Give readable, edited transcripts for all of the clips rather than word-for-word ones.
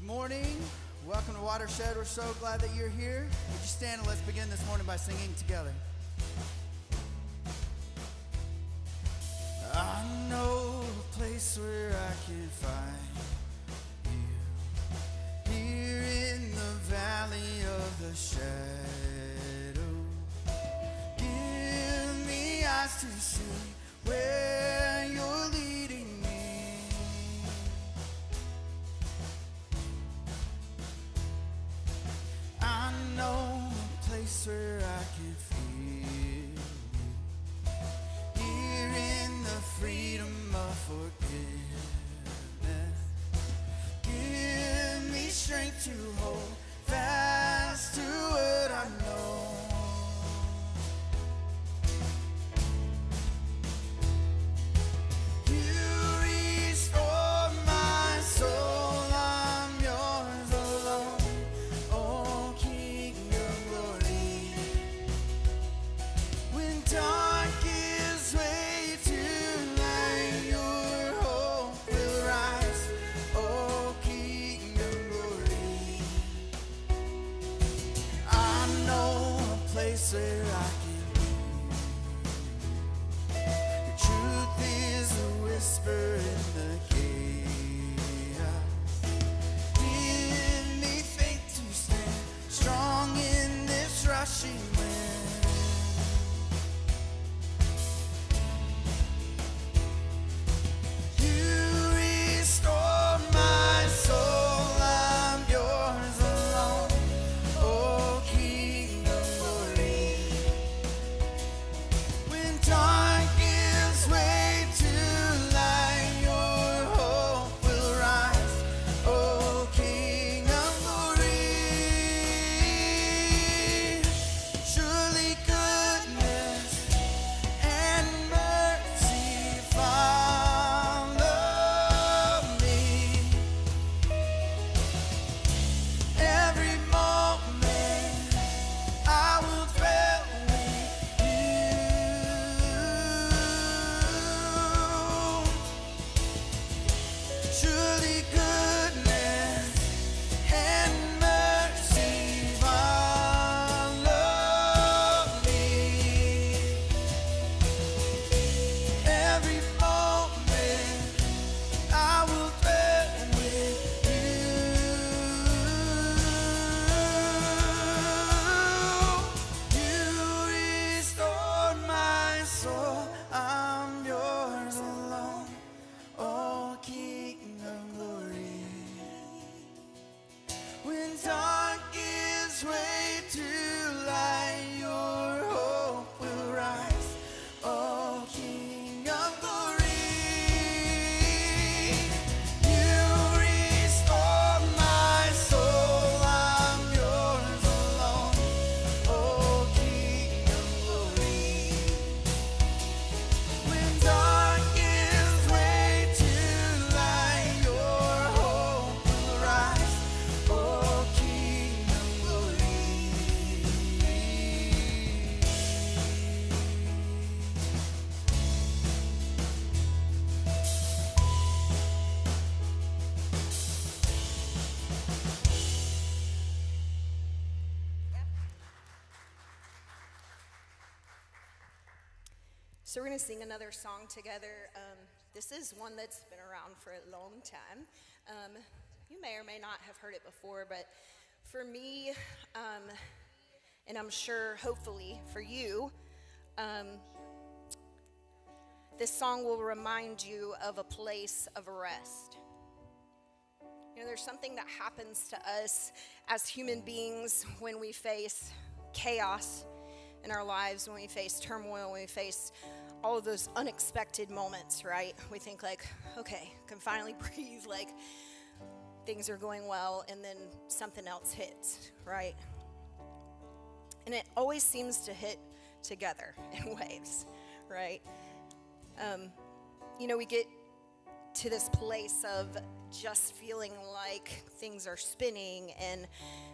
morning. Welcome to Watershed. We're so glad that you're here. Would you stand and let's begin this morning by singing together. I know a place where I can find you, here in the valley of the shadow. Give me eyes to see where you're leading me. I know a place where I can feel you, here in the freedom of forgiveness. Give me strength to hold fast to what I know. Where I can be. The truth is a whisper in the chaos. Give me faith to stand strong in this rushing wind. You restore my soul, I'm yours alone. Oh, King of glory. Dark gives way to light, your hope will rise, O King of glory. Surely goodness and mercy follow me. Every moment I will dwell with you. Surely goodness and mercy follow me. Every moment I will dwell with you. You restore my soul, I'm yours alone. Oh, King of glory. When dark gives way to light, your hope will rise. Oh, King of glory. You restore my soul, I'm yours alone. Oh, King of glory. When dark gives way to light, your hope will rise, O King of glory. So we're going to sing another song together. This is one that's been around for a long time. You may or may not have heard it before, but for me, and I'm sure hopefully for you, this song will remind you of a place of rest. You know, there's something that happens to us as human beings when we face chaos in our lives, when we face turmoil, when we face all of those unexpected moments, right? We think like, okay, I can finally breathe, like things are going well, and then something else hits, right? And it always seems to hit together in waves, right? You know, we get to this place of just feeling like things are spinning, and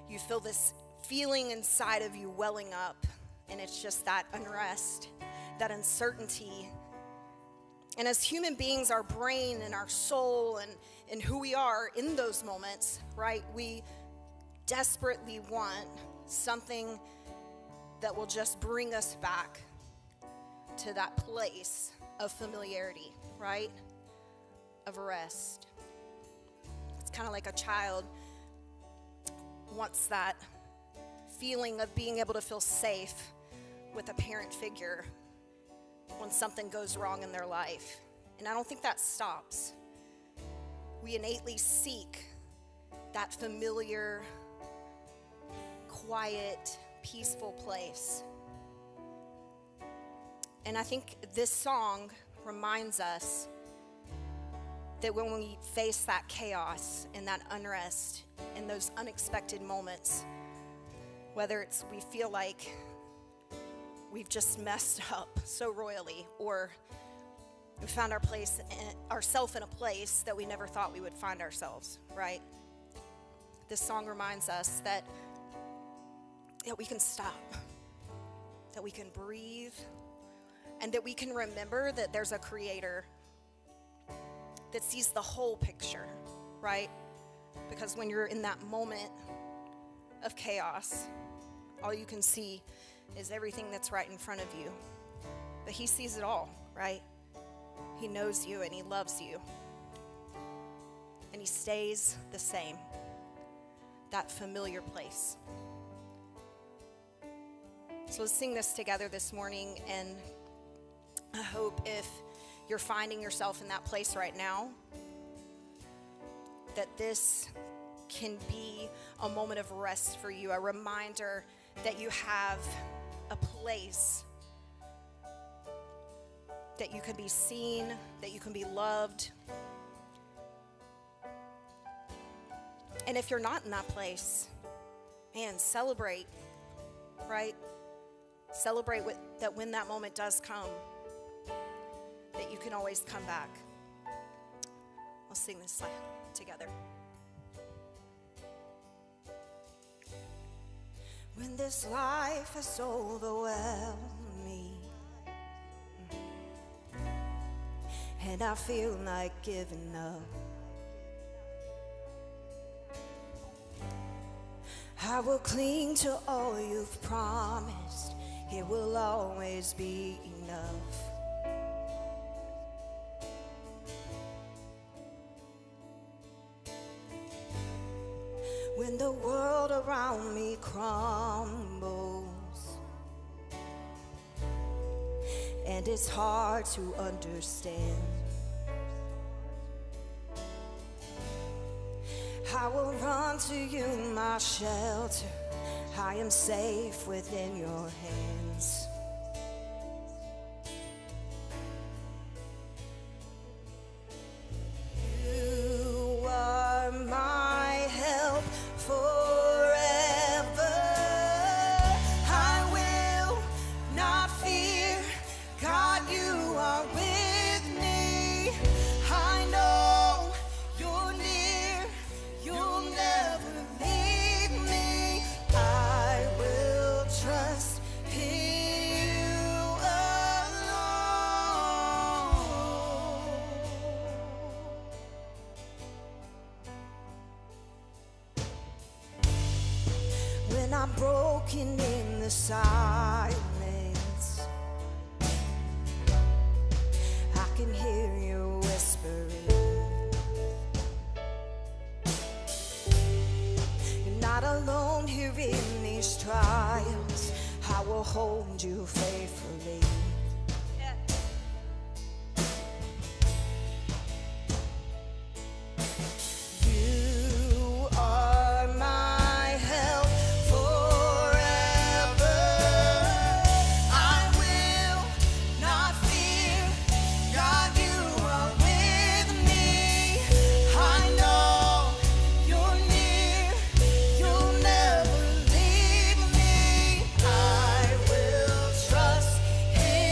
you feel this feeling inside of you welling up, and it's just that unrest, that uncertainty, And as human beings, our brain and our soul and who we are in those moments, right, we desperately want something that will just bring us back to that place of familiarity, right, of rest. It's kind of like a child wants that feeling of being able to feel safe with a parent figure when something goes wrong in their life. And I don't think that stops. We innately seek that familiar, quiet, peaceful place. And I think this song reminds us that when we face that chaos and that unrest and those unexpected moments, whether it's we feel like we've just messed up so royally, or we found ourselves in a place that we never thought we would find ourselves, right? This song reminds us that we can stop, that we can breathe, and that we can remember that there's a creator that sees the whole picture, right? Because when you're in that moment of chaos, all you can see is everything that's right in front of you. But he sees it all, right? He knows you and he loves you. And he stays the same. That familiar place. So let's sing this together this morning, and I hope if you're finding yourself in that place right now, that this can be a moment of rest for you, a reminder that you have a place that you can be seen, that you can be loved. And if you're not in that place, man, celebrate, right? Celebrate that when that moment does come, that you can always come back. We'll sing this together. When this life has overwhelmed me, and I feel like giving up, I will cling to all you've promised. It will always be enough. When the world around me crumbles and it's hard to understand, I will run to you, my shelter. I am safe within your hands. You are my help forever. I will not fear. God, you are with me. I know you're near. You'll never leave me. I will trust in you alone. When I'm broken in the silence, I can hear you whispering. You're not alone here in these trials. I will hold you faithfully. You are my help forever. I will not fear. God, you are with me. I know you're near. You'll never leave me. I will trust in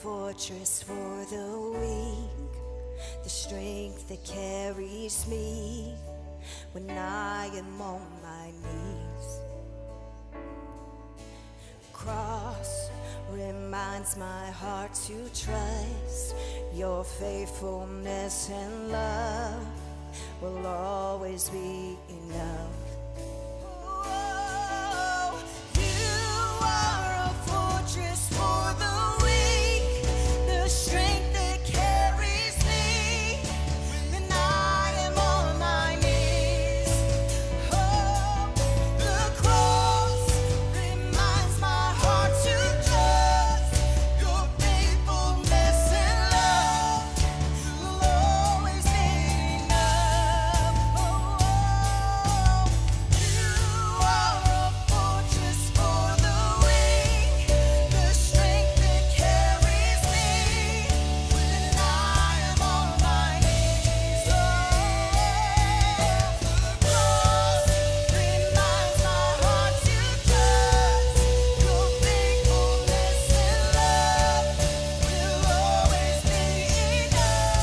fortress for the weak, the strength that carries me when I am on my knees. Cross reminds my heart to trust your faithfulness and love will always be enough. Oh, you are a fortress for the weak, the strength that carries me when I am on my knees. Oh, the cross reminds my heart to trust your faithfulness and love will always be enough. Oh, you are a fortress for the weak, the strength that carries me when I am on my knees. Oh, the cross reminds my heart to trust your faithfulness and love will always be enough.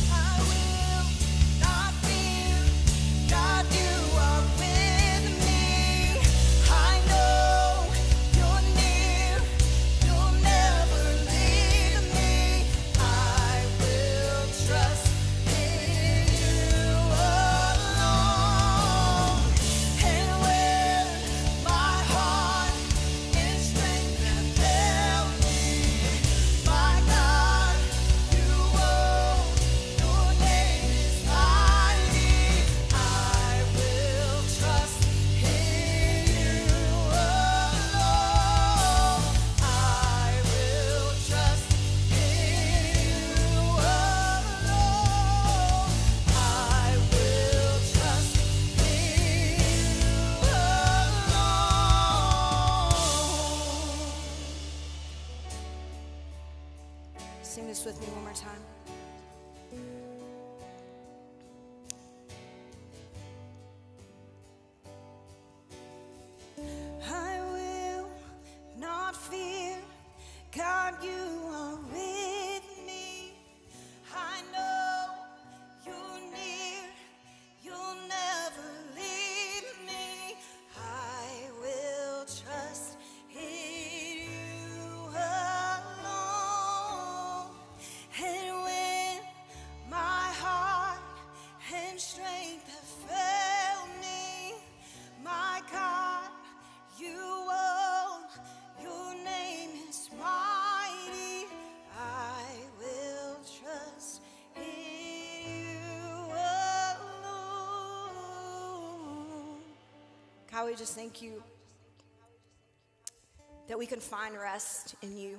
I will not fear, God, you are with me. I know you're near, you'll never leave me. I will trust in you alone. And when my heart and strength have failed me, my God, you own, your name is mighty. I will trust in you alone. I will trust in you alone. I will trust in you alone. Sing this with me one more time. I will not fear, God, you are with me. I know you're near, you'll never leave me. I will trust in you alone. And when my heart and strength have failed me, my God, you own, your name is mighty. I will trust in you alone. God, we just thank you that we can find rest in you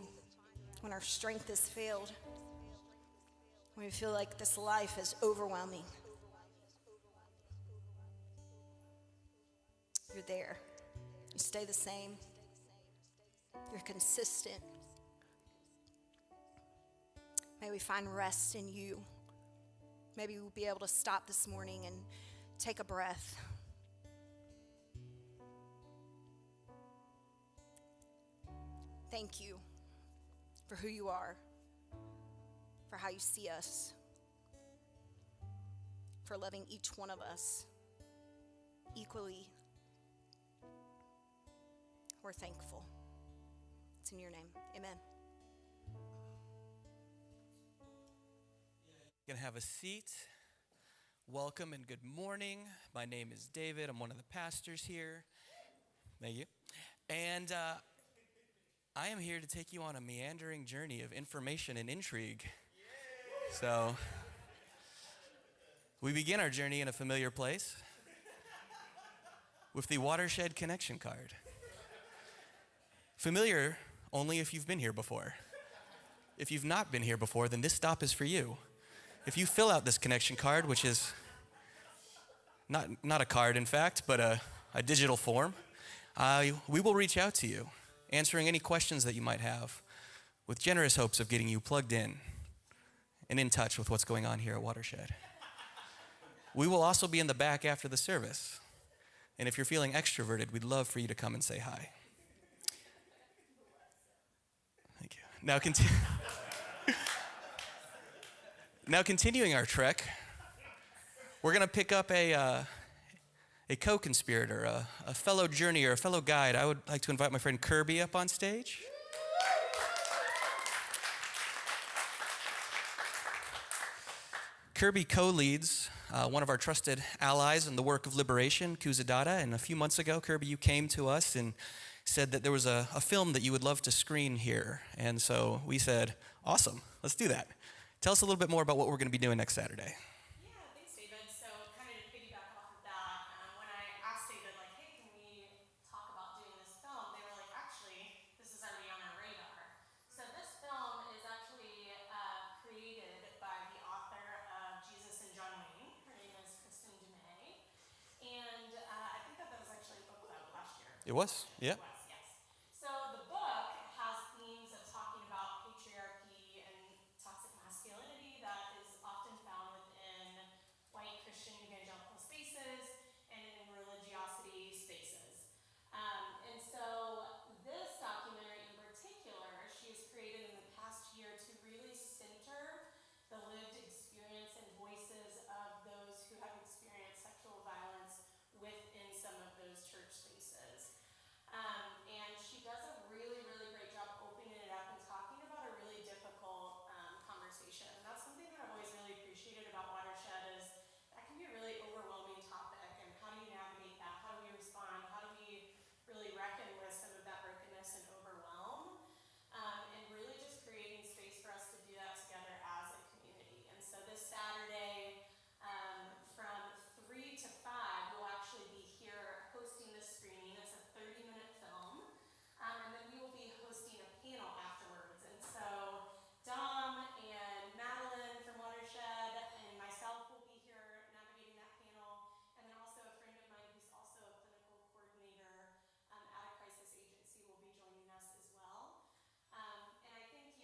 when our strength has failed, when we feel like this life is overwhelming. You're there. You stay the same. You're consistent. May we find rest in you. Maybe we'll be able to stop this morning and take a breath. Thank you for who you are, for how you see us, for loving each one of us equally. We're thankful. It's in your name. Amen. You can have a seat. Welcome and good morning. My name is David. I'm one of the pastors here. Thank you. And I am here to take you on a meandering journey of information and intrigue. So we begin our journey in a familiar place with the Watershed connection card. Familiar only if you've been here before. If you've not been here before, then this stop is for you. If you fill out this connection card, which is not a card, in fact, but a digital form, we will reach out to you, answering any questions that you might have, with generous hopes of getting you plugged in and in touch with what's going on here at Watershed. We will also be in the back after the service. And if you're feeling extroverted, we'd love for you to come and say hi. Thank you. Now continuing our trek, we're going to pick up a co-conspirator, a fellow journeyer, a fellow guide. I would like to invite my friend Kirby up on stage. Kirby co-leads one of our trusted allies in the work of liberation, Kuzadata, and a few months ago, Kirby, you came to us and said that there was a film that you would love to screen here. And so we said, awesome, let's do that. Tell us a little bit more about what we're going to be doing next Saturday. Yeah, thanks, David. So kind of to piggyback off of that, when I asked David, like, hey, can we talk about doing this film? They were like, actually, this is already on our radar. So this film is actually created by the author of Jesus and John Wayne. Her name is Kristen Dumais. And I think that was actually a book club last year. It was, yeah. It was, yes. So the book has themes of talking about patriarchy and toxic masculinity that is often found within white Christian evangelical spaces and in religiosity spaces. And so this documentary in particular, she has created in the past year to really center the lived experience and voices of those who have experienced sexual violence within some of those church spaces. And she does a really, really great job opening it up and talking about a really difficult conversation. And that's something that I've always really appreciated about Watershed is that can be a really overwhelming topic. And how do you navigate that? How do we respond? How do we really reckon with some of that brokenness and overwhelm? And really just creating space for us to do that together as a community. And so this Saturday, from 3 to 5, we'll actually be here hosting this screening. It's a 30-minute film. And then we will be hosting a panel afterwards. And so Dom and Madeline from Watershed and myself will be here navigating that panel. And then also a friend of mine who's also a clinical coordinator at a crisis agency will be joining us as well. And I think,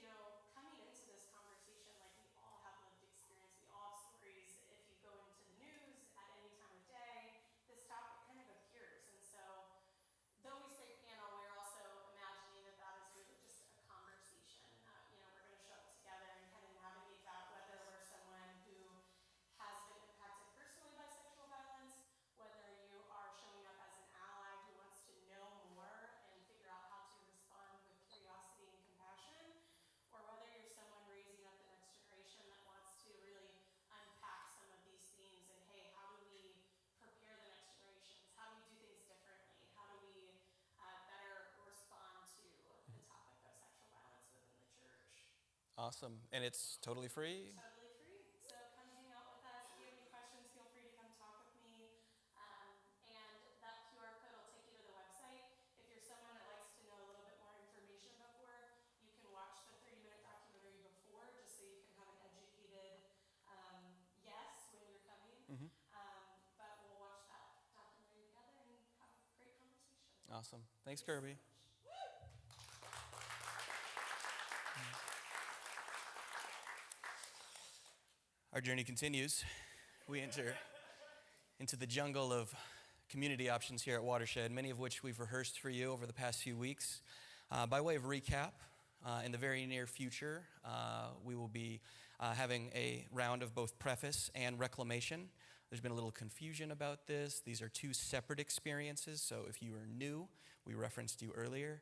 coming into this conversation, like we all have lived experience, we all have stories. If you go into the news at any time of day, this topic kind of appears. And so though we say panel, we're also imagining that that is really just a conversation that, we're going to show up together and kind of navigate that, whether we're someone who has been impacted personally by sexual violence, whether you are showing up as an ally who wants to know more and figure out how to respond with curiosity and compassion, or whether you're someone raising up the next generation that wants to really unpack some of these themes and, hey, how do we prepare the next generations? How do we do things differently? How do we better respond to the topic of sexual violence within the church? Awesome. And it's totally free? Totally free. So come hang out with us. If you have any questions, feel free to come talk with me. And that QR code will take you to the website. If you're someone that likes to know a little bit more information before, you can watch the 30-minute documentary before, just so you can have an educated yes when you're coming. But we'll watch that documentary together and have a great conversation. Awesome. Thanks, Kirby. Our journey continues. We enter into the jungle of community options here at Watershed, many of which we've rehearsed for you over the past few weeks. By way of recap, in the very near future, we will be having a round of both preface and reclamation. There's been a little confusion about this. These are two separate experiences, so if you are new, we referenced you earlier,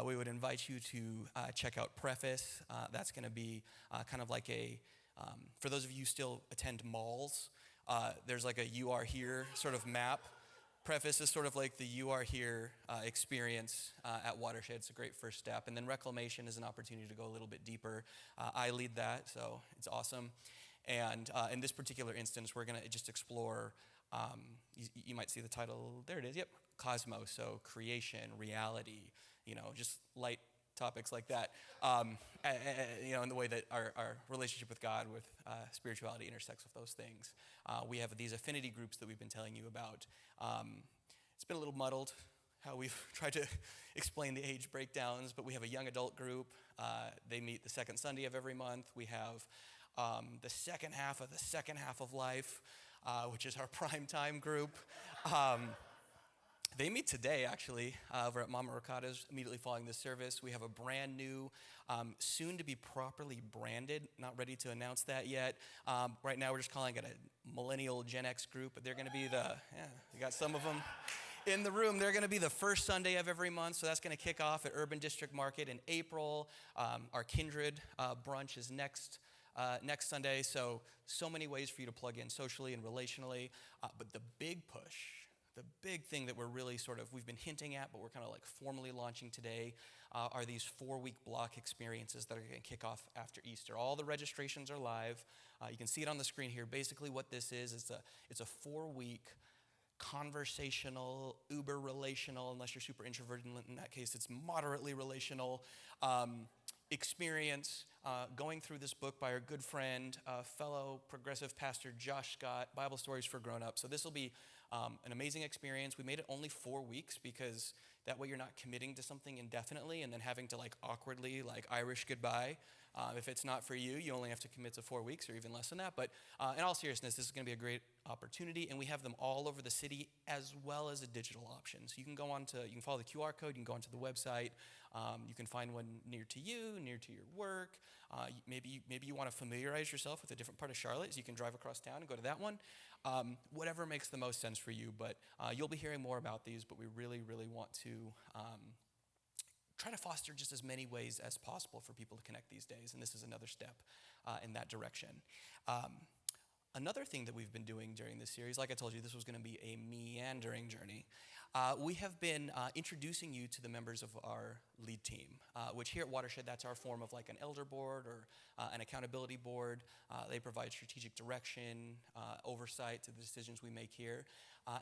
we would invite you to check out preface. That's going to be kind of like for those of you who still attend malls, there's like a You Are Here sort of map. Preface is sort of like the You Are Here experience at Watershed. It's a great first step. And then reclamation is an opportunity to go a little bit deeper. I lead that, so it's awesome. And in this particular instance, we're going to just explore, you might see the title, there it is, yep, Cosmos, so creation, reality, just light topics like that, in the way that our relationship with God, with spirituality intersects with those things. We have these affinity groups that we've been telling you about. It's been a little muddled how we've tried to explain the age breakdowns, but we have a young adult group. They meet the second Sunday of every month. We have the second half of life, which is our prime time group. They meet today, actually, over at Mama Ricotta's, immediately following this service. We have a brand new, soon to be properly branded, not ready to announce that yet. Right now, we're just calling it a millennial Gen X group, but they're going to be we got some of them in the room. They're going to be the first Sunday of every month, so that's going to kick off at Urban District Market in April. Our Kindred brunch is next Sunday, so many ways for you to plug in socially and relationally. But the big push, the big thing that we're really we've been hinting at, but we're kind of like formally launching today, are these 4-week block experiences that are going to kick off after Easter. All the registrations are live. You can see it on the screen here. Basically what this is, it's a 4-week conversational, uber relational, unless you're super introverted, in that case it's moderately relational, experience going through this book by our good friend, fellow progressive pastor Josh Scott, Bible Stories for Grown-Ups. So this will be an amazing experience. We made it only 4 weeks because that way you're not committing to something indefinitely and then having to awkwardly Irish goodbye. If it's not for you, you only have to commit to 4 weeks or even less than that. But in all seriousness, this is going to be a great opportunity, and we have them all over the city as well as a digital option. So you can you can follow the QR code, you can go onto the website, you can find one near to you, near to your work. Maybe you want to familiarize yourself with a different part of Charlotte, so you can drive across town and go to that one. Whatever makes the most sense for you, but you'll be hearing more about these, but we really, really want to try to foster just as many ways as possible for people to connect these days, and this is another step in that direction. Another thing that we've been doing during this series, like I told you, this was going to be a meandering journey. We have been introducing you to the members of our lead team, which here at Watershed, that's our form of an elder board or an accountability board. They provide strategic direction, oversight to the decisions we make here.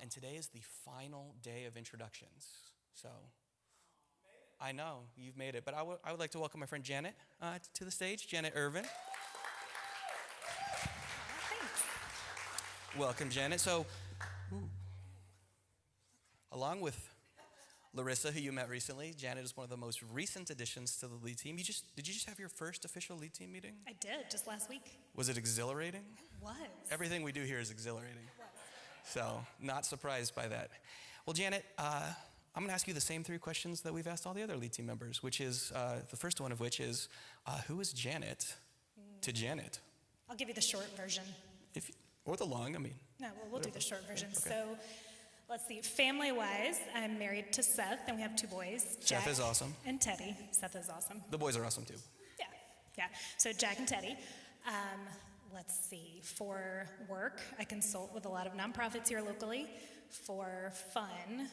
And today is the final day of introductions. So I know, you've made it. But I would like to welcome my friend Janet to the stage, Janet Irvin. Welcome, Janet. So, along with Larissa, who you met recently, Janet is one of the most recent additions to the lead team. Did you just have your first official lead team meeting? I did, just last week. Was it exhilarating? It was. Everything we do here is exhilarating. So, not surprised by that. Well, Janet, I'm going to ask you the same 3 questions that we've asked all the other lead team members, which is, the first one of which is, who is Janet to Janet? I'll give you the short version. Or the long, No, we'll do the short version. Okay. So, let's see. Family-wise, I'm married to Seth, and we have 2 boys. Seth Jack is awesome. And Teddy. Seth is awesome. The boys are awesome, too. Yeah. So, Jack and Teddy. Let's see. For work, I consult with a lot of nonprofits here locally. For fun,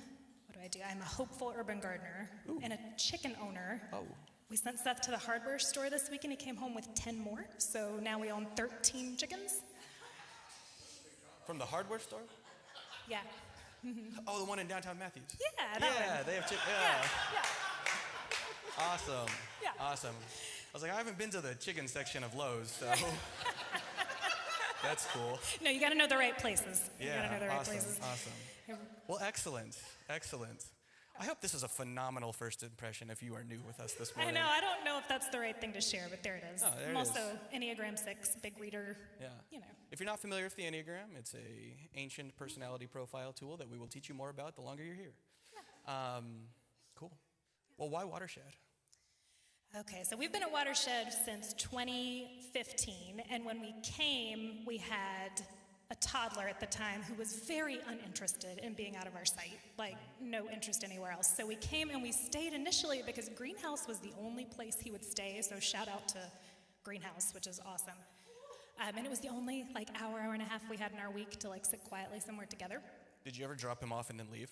what do? I'm a hopeful urban gardener and a chicken owner. Oh. We sent Seth to the hardware store this week, and he came home with 10 more. So now we own 13 chickens. From the hardware store? Yeah. Oh, the one in downtown Matthews. Yeah, that one. They have Yeah. Awesome. Yeah. Awesome. I was like, I haven't been to the chicken section of Lowe's, so that's cool. No, you got to know the right places. Yeah, you got to know the right awesome, places. awesome. Well, excellent. I hope this is a phenomenal first impression if you are new with us this I morning. know. I don't know if that's the right thing to share, but there it is. Oh, there I'm it also is. Enneagram 6, big reader. Yeah. If you're not familiar with the Enneagram, it's a ancient personality profile tool that we will teach you more about the longer you're here. Yeah. Cool. Well, why Watershed? Okay, so we've been at Watershed since 2015, and when we came, we had a toddler at the time who was very uninterested in being out of our sight, no interest anywhere else. So we came and we stayed initially because Greenhouse was the only place he would stay, so shout out to Greenhouse, which is awesome. And it was the only hour and a half we had in our week to sit quietly somewhere together. Did you ever drop him off and then leave?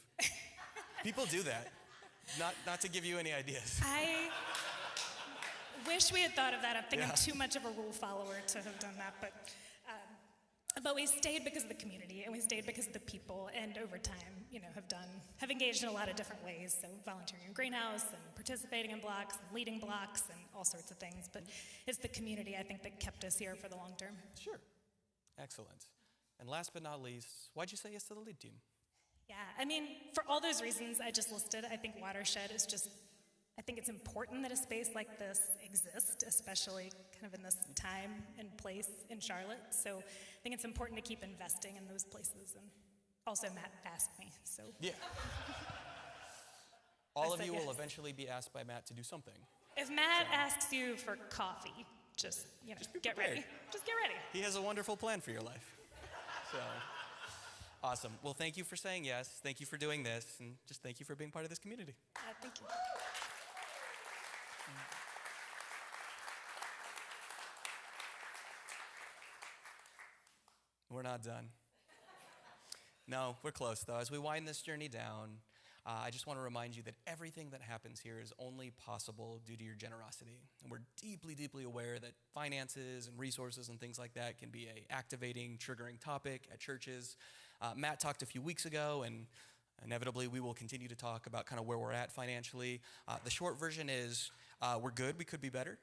People do that. Not to give you any ideas. I wish we had thought of that. I think Yeah. I'm too much of a rule follower to have done that, but we stayed because of the community, and we stayed because of the people, and over time, have engaged in a lot of different ways, so volunteering in Greenhouse, and participating in blocks, and leading blocks, and all sorts of things, but it's the community, I think, that kept us here for the long term. Sure. Excellent. And last but not least, why'd you say yes to the lead team? Yeah, for all those reasons I just listed, I think Watershed is I think it's important that a space like this exists, especially kind of in this time and place in Charlotte. So I think it's important to keep investing in those places. And also Matt asked me, so. Yeah. All I of said you will yes. eventually be asked by Matt to do something. If Matt asks you for coffee, just, be get prepared. ready. Just get ready. He has a wonderful plan for your life. So, awesome. Well, thank you for saying yes. Thank you for doing this. And just thank you for being part of this community. Thank you. We're not done. No, we're close, though. As we wind this journey down, I just want to remind you that everything that happens here is only possible due to your generosity. And we're deeply, deeply aware that finances and resources and things like that can be a activating, triggering topic at churches. Matt talked a few weeks ago, and inevitably we will continue to talk about kind of where we're at financially. The short version is we're good. We could be better.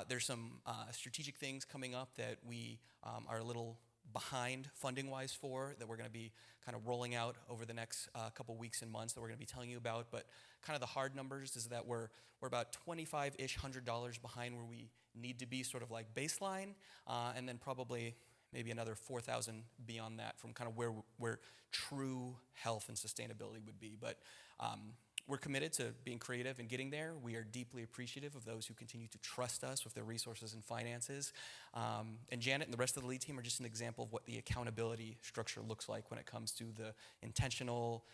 There's some strategic things coming up that we are a little behind funding-wise for, that we're going to be kind of rolling out over the next couple weeks and months that we're going to be telling you about. But kind of the hard numbers is that we're about $25-ish $100 behind where we need to be, sort of like baseline, and then probably maybe another 4,000 beyond that from kind of where true health and sustainability would be. But we're committed to being creative and getting there. We are deeply appreciative of those who continue to trust us with their resources and finances. And Janet and the rest of the lead team are just an example of what the accountability structure looks like when it comes to the intentional,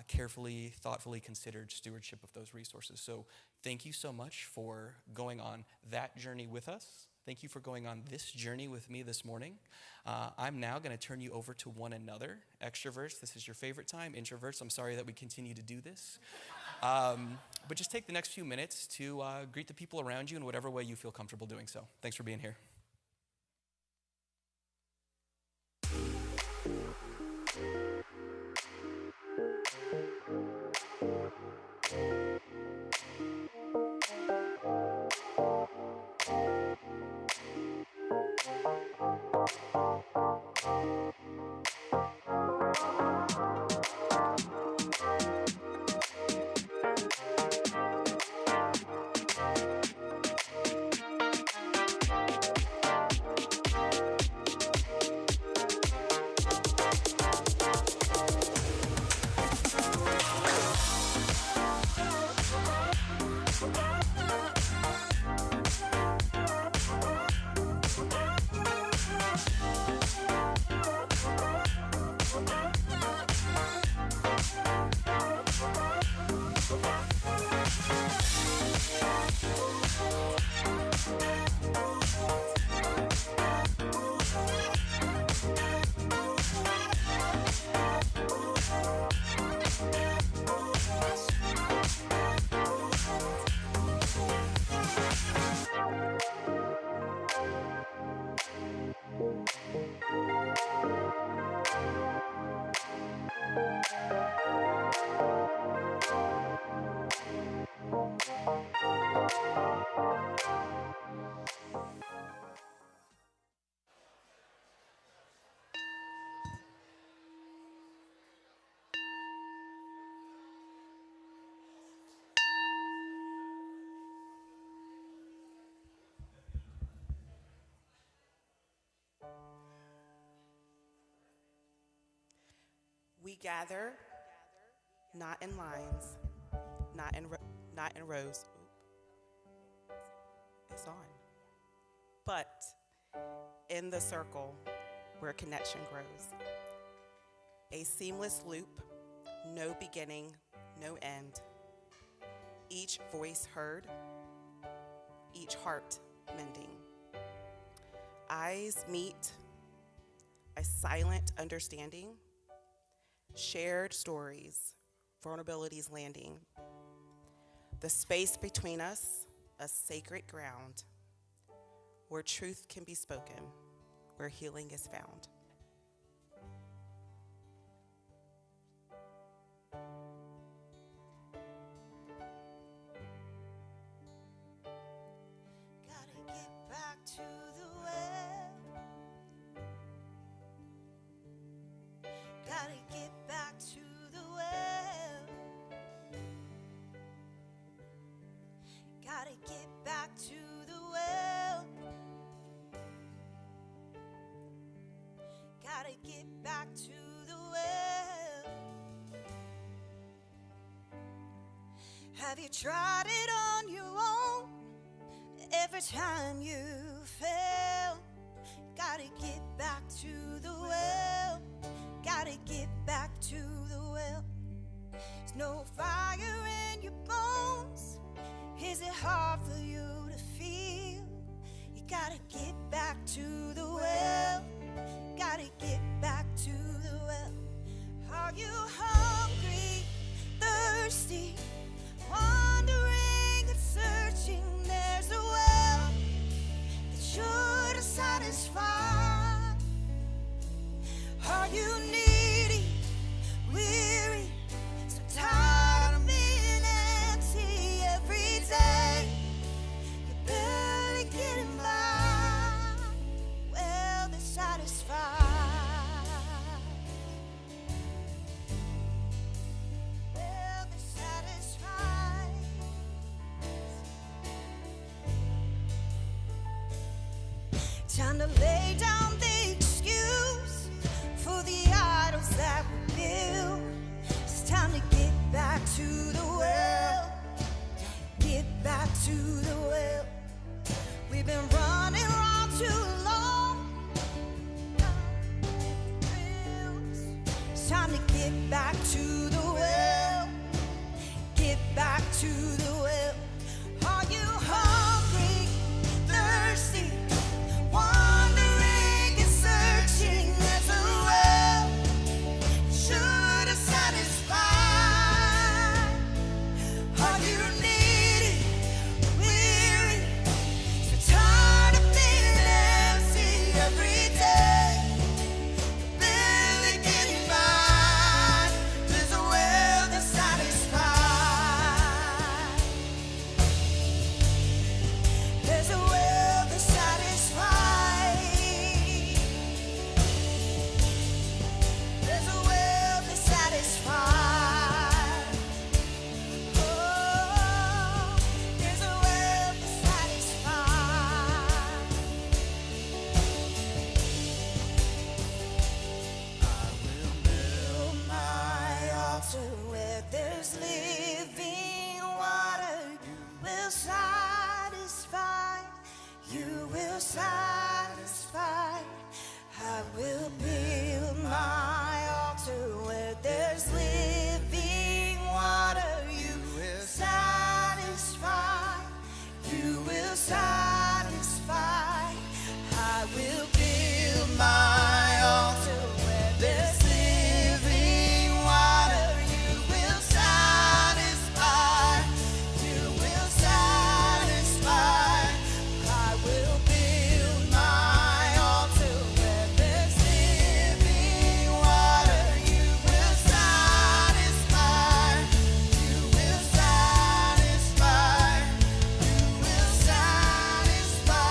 carefully, thoughtfully considered stewardship of those resources. So thank you so much for going on that journey with us. Thank you for going on this journey with me this morning. I'm now going to turn you over to one another. Extroverts, this is your favorite time. Introverts, I'm sorry that we continue to do this. But just take the next few minutes to greet the people around you in whatever way you feel comfortable doing so. Thanks for being here. We gather, not in lines, not in rows. Oop. It's on. But in the circle where connection grows. A seamless loop, no beginning, no end. Each voice heard, each heart mending. Eyes meet, a silent understanding. Shared stories, vulnerabilities landing. The space between us, a sacred ground where truth can be spoken, where healing is found. Gotta get back to the well. Gotta get back to the well. Gotta get back to the well. Gotta get back to the well. Have you tried it on your own? Every time you fail, gotta get back to the well. Gotta get back to the well. There's no fire in your bones. Is it hard for you to feel? You gotta get back to the well. Gotta get back to the well. Are you hungry, thirsty, wandering and searching? There's a well that's sure to satisfy. Are you needy, weary, so tired of being empty every day? You're barely getting by. Well, they're satisfied. Well, they're satisfied. Time to lay down the excuse for the idols that we build. It's time to get back to the well. Get back to the well. We've been running around too long. It's time to get back to the well. Get back to the well. Are you hungry, thirsty, wandering and searching? There's a well sure to satisfy. Are you needy, weary, so tired of being empty every day? Barely getting by. There's a well that satisfies. There's a well that satisfies. There's a well that satisfies. Oh, there's a well that satisfies. Build my altar where there's living water. You will satisfy. You will satisfy. I will build my altar where there's living water. You will satisfy. You will satisfy. I will build my altar where there's living water. You will satisfy. You will satisfy. I will build my altar where there's living water. You will satisfy. You will satisfy. You will satisfy.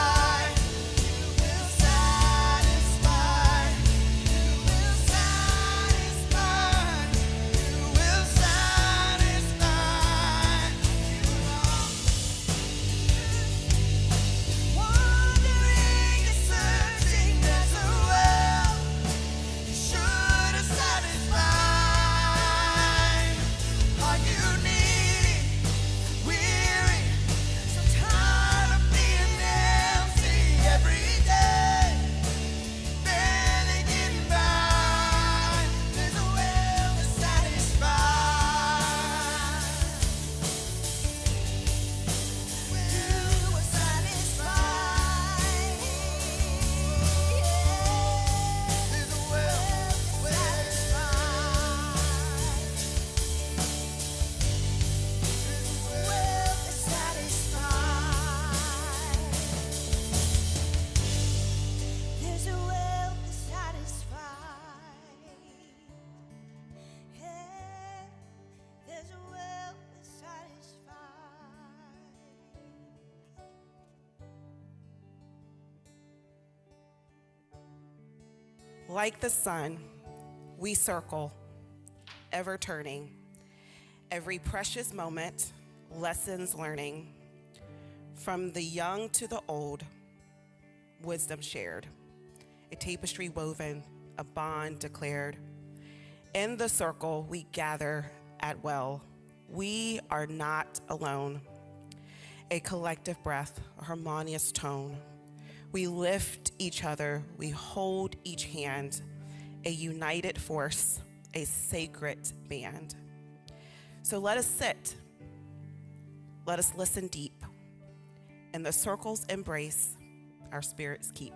You will satisfy. You will satisfy. You will satisfy. Wandering and searching, there's a well sure to satisfy. Are you needy, weary, so tired of being empty every day? Barely getting by. There's a well that satisfies. You will satisfy. There's a well that satisfies. There's a well that satisfies. Yeah, there's a well that satisfies. Like the sun, we circle, ever turning. Every precious moment, lessons learning. From the young to the old, wisdom shared. A tapestry woven, a bond declared. In the circle we gather at well, we are not alone. A collective breath, a harmonious tone. We lift each other, we hold each hand, a united force, a sacred band. So let us sit, let us listen deep, and the circle's embrace, our spirits keep.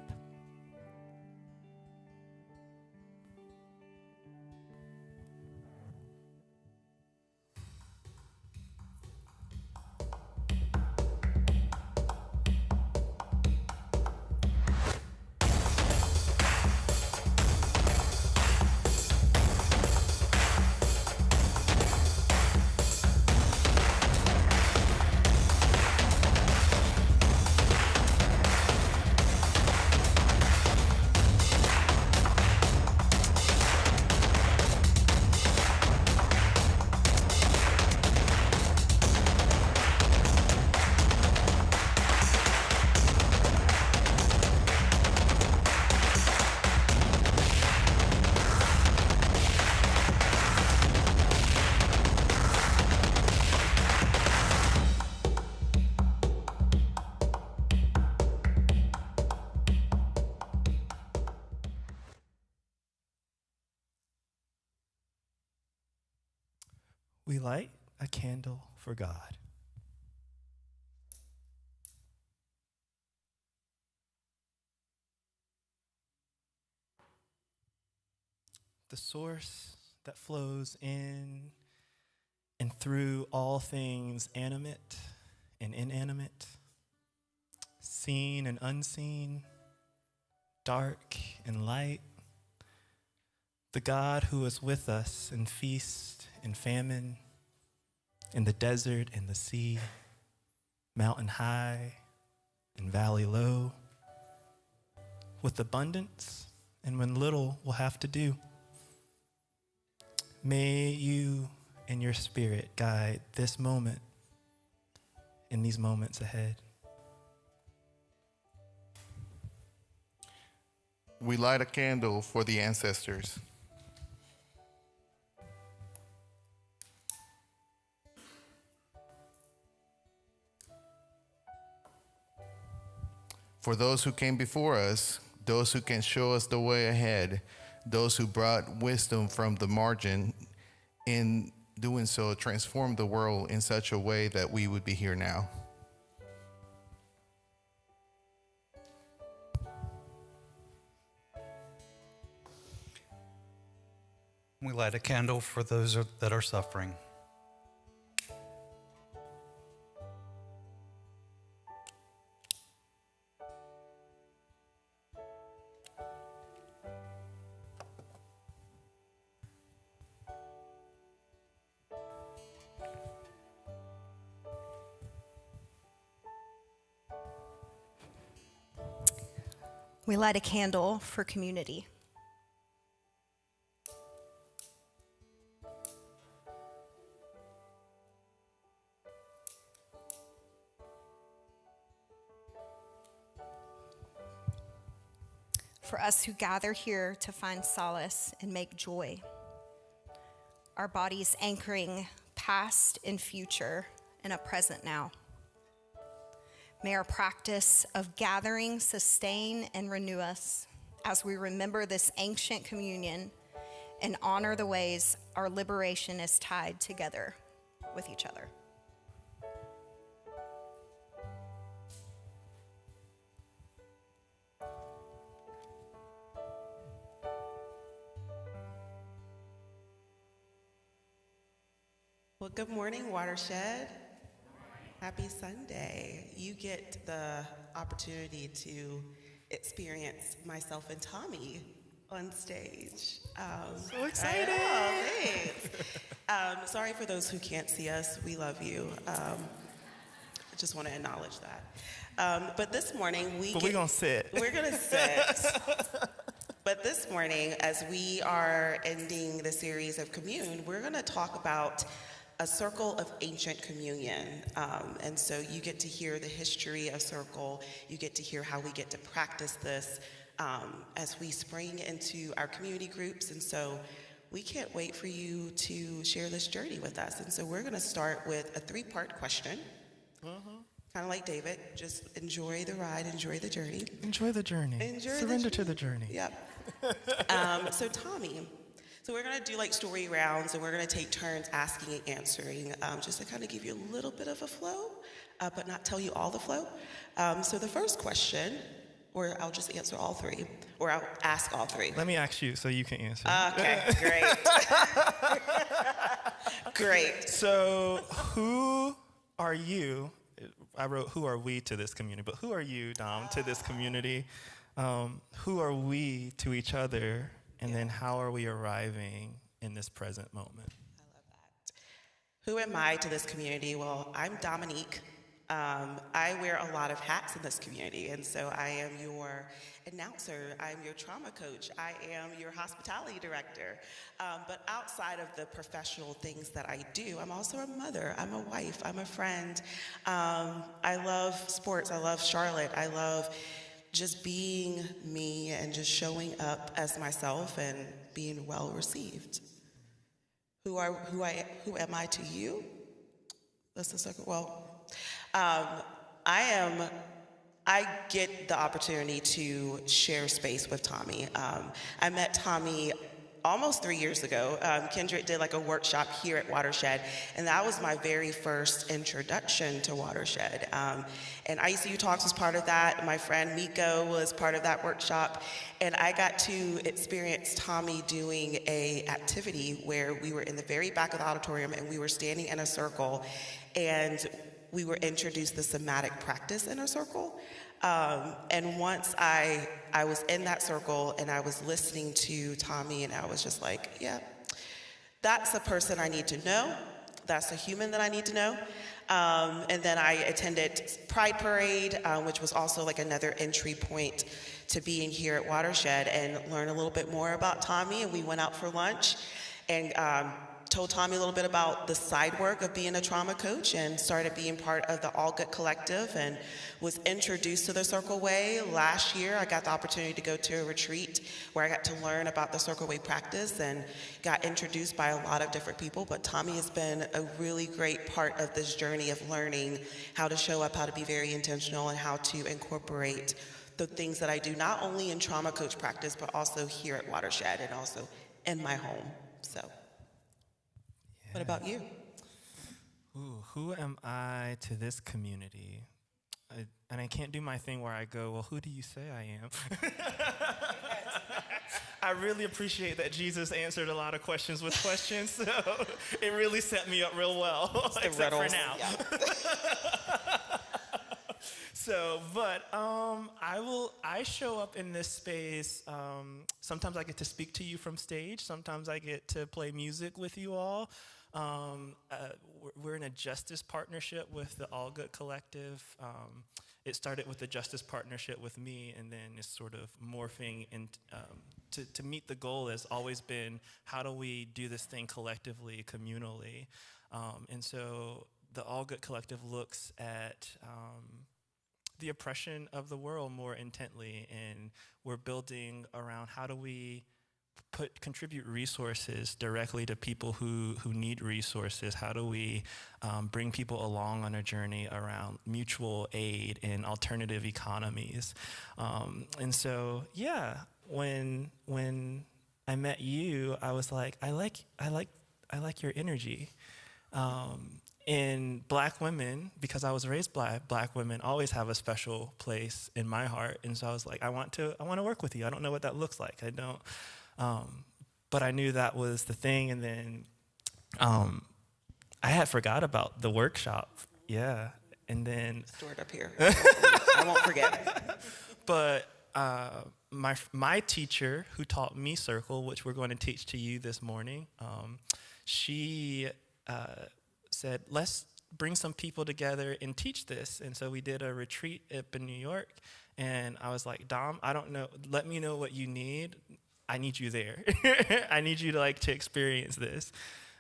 We light a candle for God. The source that flows in and through all things animate and inanimate, seen and unseen, dark and light. The God who is with us in feast and famine, in the desert and the sea, mountain high and valley low, with abundance and when little will have to do. May you and your spirit guide this moment and these moments ahead. We light a candle for the ancestors. For those who came before us, those who can show us the way ahead, those who brought wisdom from the margin, in doing so, transformed the world in such a way that we would be here now. We light a candle for those that are suffering. We light a candle for community. For us who gather here to find solace and make joy, our bodies anchoring past and future in a present now. May our practice of gathering sustain and renew us as we remember this ancient communion and honor the ways our liberation is tied together with each other. Well, good morning, Watershed. Happy Sunday. You get the opportunity to experience myself and Tommy on stage. So excited. I know, thanks. Sorry for those who can't see us. We love you. I just want to acknowledge that. But this morning, we're going to sit. We're going to sit. But this morning, as we are ending the series of Commune, we're going to talk about a circle of ancient communion. And so you get to hear the history of circle. You get to hear how we get to practice this as we spring into our community groups. And so we can't wait for you to share this journey with us. And so we're going to start with a 3-part question. Kind of like David, just enjoy the ride, enjoy the journey. Enjoy the journey. Surrender to the journey. Yep. So Tommy, so we're going to do like story rounds, and we're going to take turns asking and answering, just to kind of give you a little bit of a flow, but not tell you all the flow. So the first question, or I'll just answer all 3, or I'll ask all 3. Let me ask you so you can answer. Okay, great. Great. So who are you? I wrote, who are we to this community? But who are you, Dom, to this community? Who are we to each other? And then how are we arriving in this present moment? I love that. Who am I to this community? Well, I'm Dominique. I wear a lot of hats in this community, and so I am your announcer, I'm your trauma coach, I am your hospitality director. But outside of the professional things that I do, I'm also a mother, I'm a wife, I'm a friend. I love sports, I love Charlotte, I love just being me and just showing up as myself and being well received. Who am I to you? That's the second. Well, I get the opportunity to share space with Tommy. I met Tommy almost 3 years ago. Kendrick did like a workshop here at Watershed, and that was my very first introduction to Watershed. And ICU Talks was part of that. My friend Miko was part of that workshop, and I got to experience Tommy doing a activity where we were in the very back of the auditorium, and we were standing in a circle, and we were introduced the somatic practice in a circle. And once I was in that circle and I was listening to Tommy, and I was just like, yeah, that's a person I need to know. That's a human that I need to know. And then I attended Pride Parade, which was also like another entry point to being here at Watershed, and learn a little bit more about Tommy. And we went out for lunch and told Tommy a little bit about the side work of being a trauma coach, and started being part of the All Good Collective, and was introduced to the Circle Way. Last year, I got the opportunity to go to a retreat where I got to learn about the Circle Way practice and got introduced by a lot of different people. But Tommy has been a really great part of this journey of learning how to show up, how to be very intentional, and how to incorporate the things that I do, not only in trauma coach practice, but also here at Watershed and also in my home. So. What about you? Ooh, who am I to this community? And I can't do my thing where I go, well, who do you say I am? I really appreciate that Jesus answered a lot of questions with questions, so it really set me up real well, except for now. Yeah. So, but I show up in this space, sometimes I get to speak to you from stage, sometimes I get to play music with you all. We're in a justice partnership with the All Good Collective. It started with the justice partnership with me, and then it's sort of morphing. And to meet the goal has always been, how do we do this thing collectively, communally? And so the All Good Collective looks at the oppression of the world more intently, and we're building around how do we contribute resources directly to people who need resources. How do we bring people along on a journey around mutual aid and alternative economies? And so, yeah, when I met you, I was like, I like your energy. And Black women, because I was raised Black women always have a special place in my heart. And so I was like, I want to work with you. I don't know what that looks like. I don't. But I knew that was the thing, and then I had forgot about the workshop. Yeah, and then Stored up here. I won't forget. But my teacher, who taught me Circle, which we're going to teach to you this morning, she said, let's bring some people together and teach this. And so we did a retreat up in New York, and I was like, Dom, I don't know. Let me know what you need. I need you there. I need you to experience this.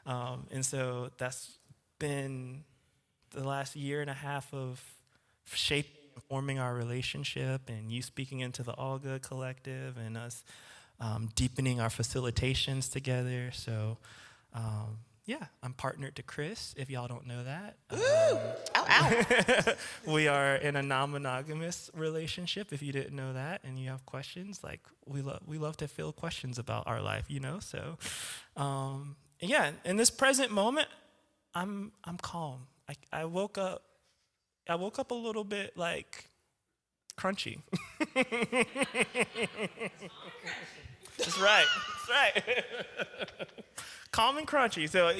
And so that's been the last year and a half of shaping and forming our relationship, and you speaking into the All Good Collective, and us deepening our facilitations together. So, yeah, I'm partnered to Chris, if y'all don't know that. Ow, ow. We are in a non-monogamous relationship, if you didn't know that, and you have questions. Like, we love to field questions about our life, So, yeah, in this present moment, I'm calm. I woke up a little bit, like, crunchy. That's right. Calm and crunchy. So,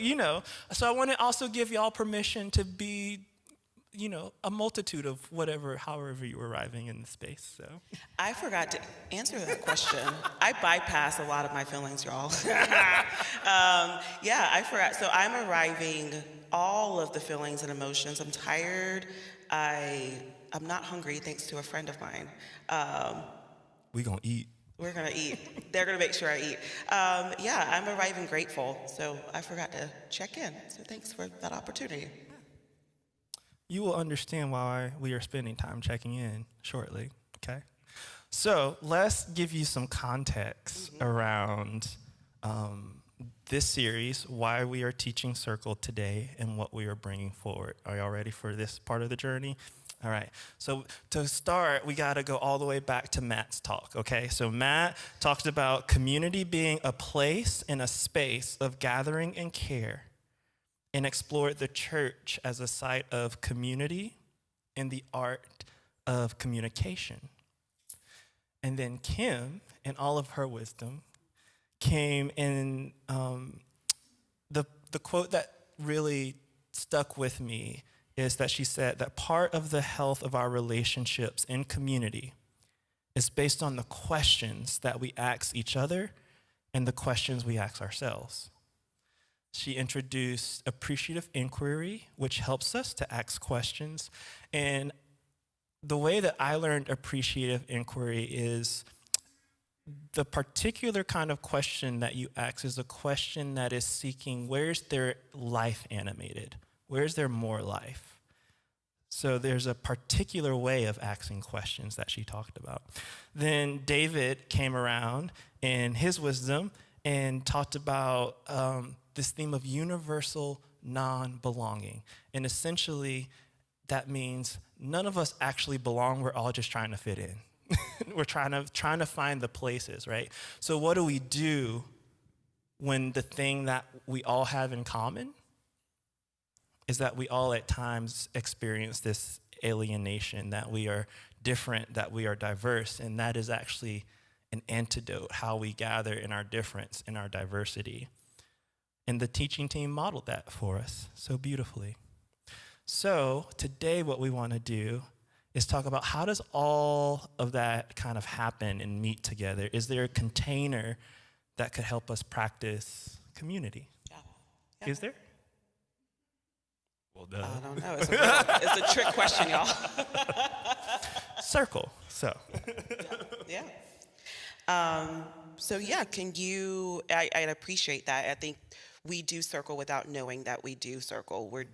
so I want to also give y'all permission to be, a multitude of however you're arriving in the space. So I forgot to answer that question. I bypass a lot of my feelings, y'all. Yeah, I forgot. So I'm arriving all of the feelings and emotions. I'm tired. I'm not hungry, thanks to a friend of mine. we gonna eat. We're gonna eat. They're gonna make sure I eat. Yeah, I'm arriving grateful. So I forgot to check in. So thanks for that opportunity. You will understand why we are spending time checking in shortly, okay? So let's give you some context around this series, why we are teaching Circle today, and what we are bringing forward. Are y'all ready for this part of the journey? All right, so to start, we gotta go all the way back to Matt's talk, okay? So Matt talked about community being a place and a space of gathering and care, and explored the church as a site of community and the art of communication. And then Kim, in all of her wisdom, came in the quote that really stuck with me is that she said that part of the health of our relationships in community is based on the questions that we ask each other and the questions we ask ourselves. She introduced appreciative inquiry, which helps us to ask questions. And the way that I learned appreciative inquiry is the particular kind of question that you ask is a question that is seeking, where's their life animated? Where's there more life? So there's a particular way of asking questions that she talked about. Then David came around in his wisdom and talked about this theme of universal non-belonging. And essentially, that means none of us actually belong. We're all just trying to fit in. We're trying to find the places, right? So what do we do when the thing that we all have in common is that we all at times experience this alienation, that we are different, that we are diverse, and that is actually an antidote, how we gather in our difference, in our diversity. And the teaching team modeled that for us so beautifully. So today what we want to do is talk about how does all of that kind of happen and meet together? Is there a container that could help us practice community? Yeah. Is there? Well, duh. I don't know. It's a trick question, y'all. Circle. So. Yeah. So yeah, I appreciate that. I think we do Circle without knowing that we do Circle. We're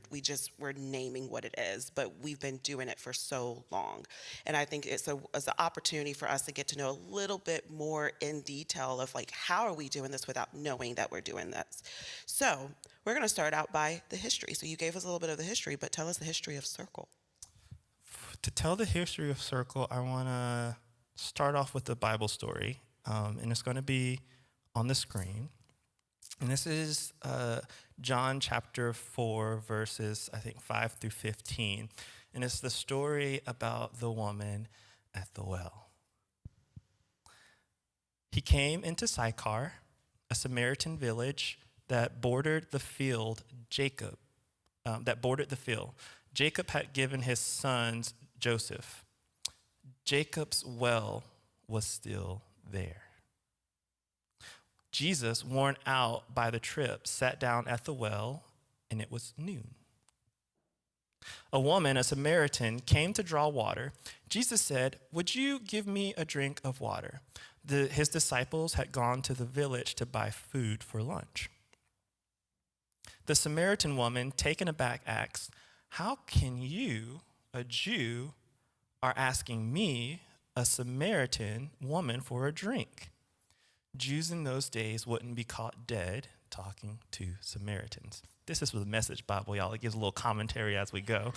naming what it is, but we've been doing it for so long. And I think it's an opportunity for us to get to know a little bit more in detail of like, how are we doing this without knowing that we're doing this? So we're gonna start out by the history. So you gave us a little bit of the history, but tell us the history of Circle. To tell the history of Circle, I wanna start off with the Bible story, and it's gonna be on the screen. And this is John chapter 4, verses, I think, 5 through 15. And it's the story about the woman at the well. He came into Sychar, a Samaritan village that bordered the field Jacob had given his sons Joseph. Jacob's well was still there. Jesus, worn out by the trip, sat down at the well, and it was noon. A woman, a Samaritan, came to draw water. Jesus said, "Would you give me a drink of water?" His disciples had gone to the village to buy food for lunch. The Samaritan woman, taken aback, asked, "How can you, a Jew, are asking me, a Samaritan woman, for a drink?" Jews in those days wouldn't be caught dead talking to Samaritans. This is with the Message Bible, y'all. It gives a little commentary as we go.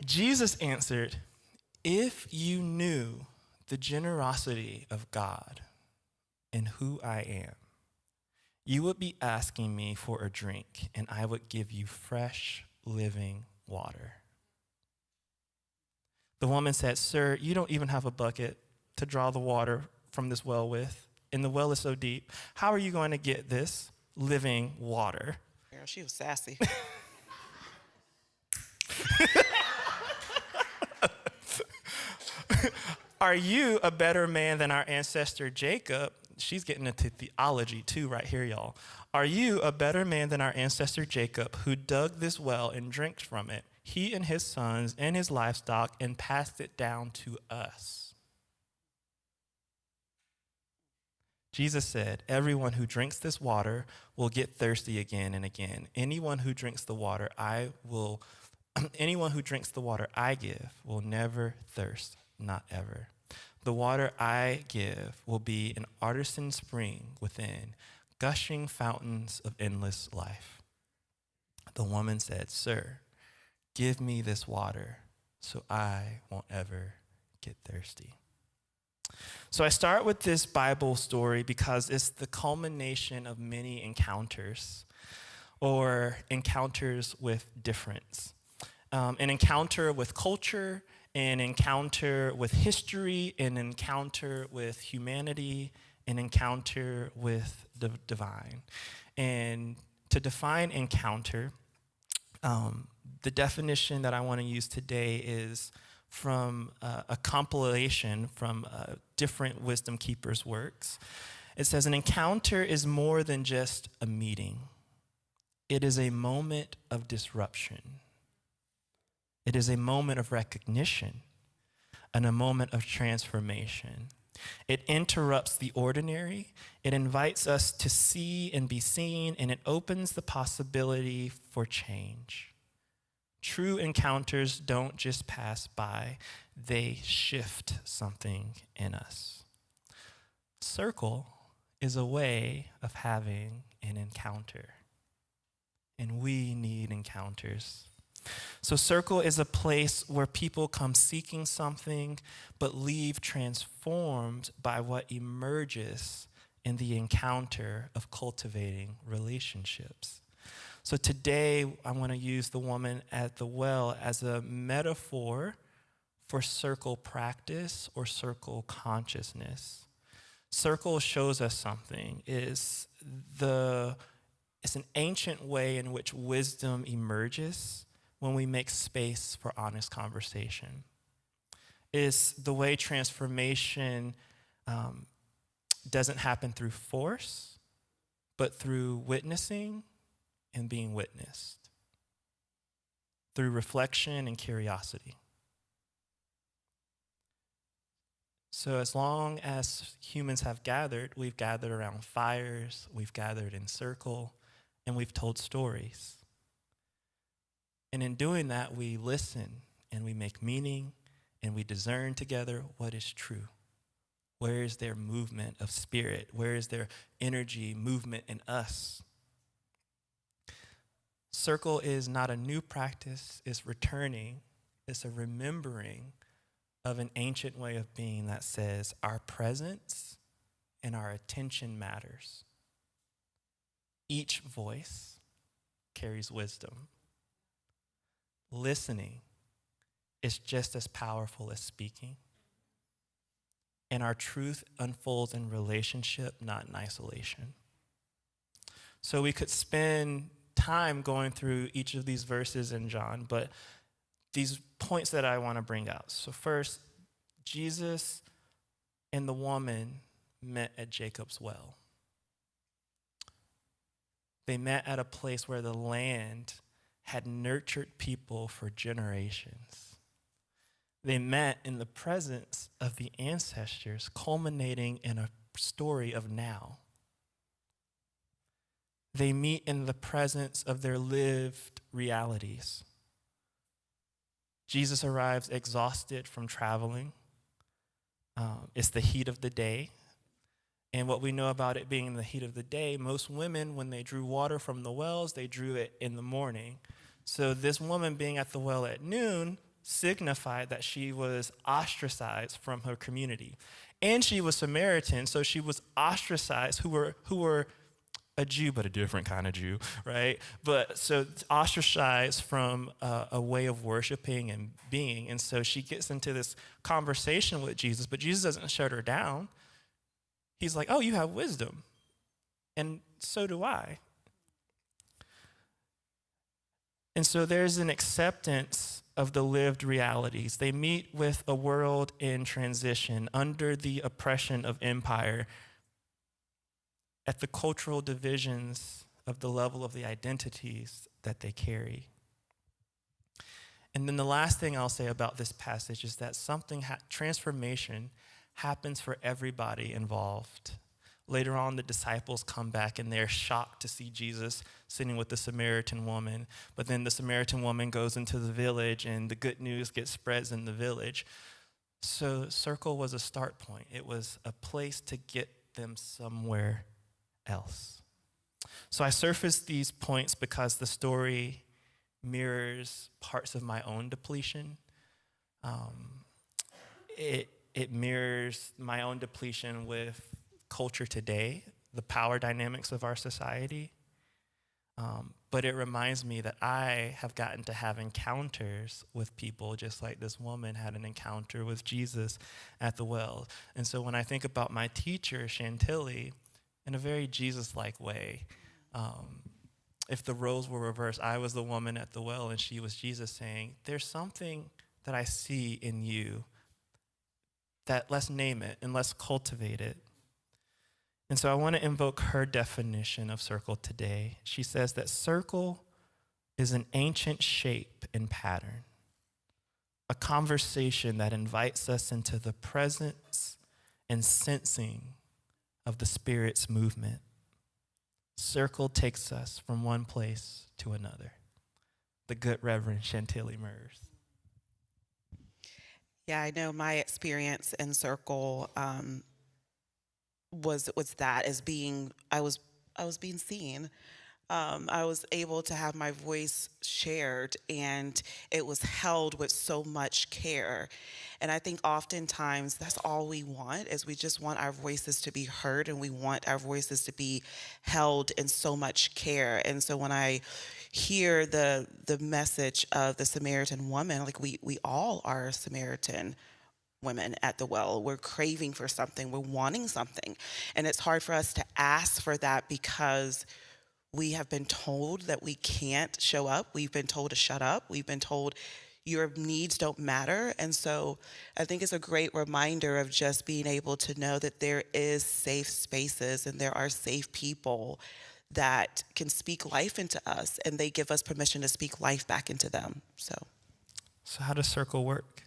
Jesus answered, if you knew the generosity of God and who I am, you would be asking me for a drink, and I would give you fresh, living water. The woman said, sir, you don't even have a bucket to draw the water from this well with, and the well is so deep. How are you going to get this living water? Girl, she was sassy. Are you a better man than our ancestor Jacob? She's getting into theology too right here, y'all. Are you a better man than our ancestor Jacob, who dug this well and drank from it, he and his sons and his livestock, and passed it down to us? Jesus said, everyone who drinks this water will get thirsty again and again. Anyone who drinks the water I give will never thirst, not ever. The water I give will be an artesian spring within, gushing fountains of endless life. The woman said, sir, give me this water so I won't ever get thirsty. So I start with this Bible story because it's the culmination of many encounters or encounters with difference. An encounter with culture, an encounter with history, an encounter with humanity, an encounter with the divine. And to define encounter, the definition that I want to use today is from a compilation from different Wisdom Keepers' works. It says, an encounter is more than just a meeting. It is a moment of disruption. It is a moment of recognition and a moment of transformation. It interrupts the ordinary. It invites us to see and be seen, and it opens the possibility for change. True encounters don't just pass by, they shift something in us. Circle is a way of having an encounter, and we need encounters. So Circle is a place where people come seeking something but leave transformed by what emerges in the encounter of cultivating relationships. So today I want to use the woman at the well as a metaphor for circle practice or circle consciousness. Circle shows us something. It's an ancient way in which wisdom emerges when we make space for honest conversation. It's the way transformation doesn't happen through force, but through witnessing and being witnessed, through reflection and curiosity. So as long as humans have gathered, we've gathered around fires, we've gathered in circle, and we've told stories. And in doing that, we listen and we make meaning and we discern together what is true. Where is their movement of spirit? Where is their energy, movement in us? Circle is not a new practice, it's returning, it's a remembering of an ancient way of being that says our presence and our attention matters. Each voice carries wisdom. Listening is just as powerful as speaking. And our truth unfolds in relationship, not in isolation. So we could spend time going through each of these verses in John, but these points that I want to bring out. So first, Jesus and the woman met at Jacob's well. They met at a place where the land had nurtured people for generations. They met in the presence of the ancestors, culminating in a story of now. They meet in the presence of their lived realities. Jesus arrives exhausted from traveling. It's the heat of the day. And what we know about it being in the heat of the day, most women, when they drew water from the wells, they drew it in the morning. So this woman being at the well at noon signified that she was ostracized from her community. And she was Samaritan, so she was ostracized, who were a Jew, but a different kind of Jew, right? But so ostracized from a way of worshiping and being. And so she gets into this conversation with Jesus, but Jesus doesn't shut her down. He's like, oh, you have wisdom, and so do I. And so there's an acceptance of the lived realities. They meet with a world in transition under the oppression of empire, at the cultural divisions of the level of the identities that they carry. And then the last thing I'll say about this passage is that transformation happens for everybody involved. Later on, the disciples come back and they're shocked to see Jesus sitting with the Samaritan woman. But then the Samaritan woman goes into the village and the good news gets spreads in the village. So Circle was a start point. It was a place to get them somewhere else. So I surfaced these points because the story mirrors parts of my own depletion. It mirrors my own depletion with culture today, the power dynamics of our society. But it reminds me that I have gotten to have encounters with people just like this woman had an encounter with Jesus at the well. And so when I think about my teacher, Chantilly, in a very Jesus-like way, if the roles were reversed, I was the woman at the well and she was Jesus saying, there's something that I see in you that let's name it and let's cultivate it. And so I want to invoke her definition of circle today. She says that circle is an ancient shape and pattern, a conversation that invites us into the presence and sensing of the Spirit's movement. Circle takes us from one place to another. The good Reverend Chantilly Murs. Yeah, I know my experience in Circle was that as being I was being seen. I was able to have my voice shared, and it was held with so much care. And I think oftentimes that's all we want, is we just want our voices to be heard, and we want our voices to be held in so much care. And so when I hear the message of the Samaritan woman, like we all are Samaritan women at the well. We're craving for something, we're wanting something. And it's hard for us to ask for that because we have been told that we can't show up. We've been told to shut up. We've been told your needs don't matter. And so I think it's a great reminder of just being able to know that there is safe spaces and there are safe people that can speak life into us, and they give us permission to speak life back into them. So how does Circle work?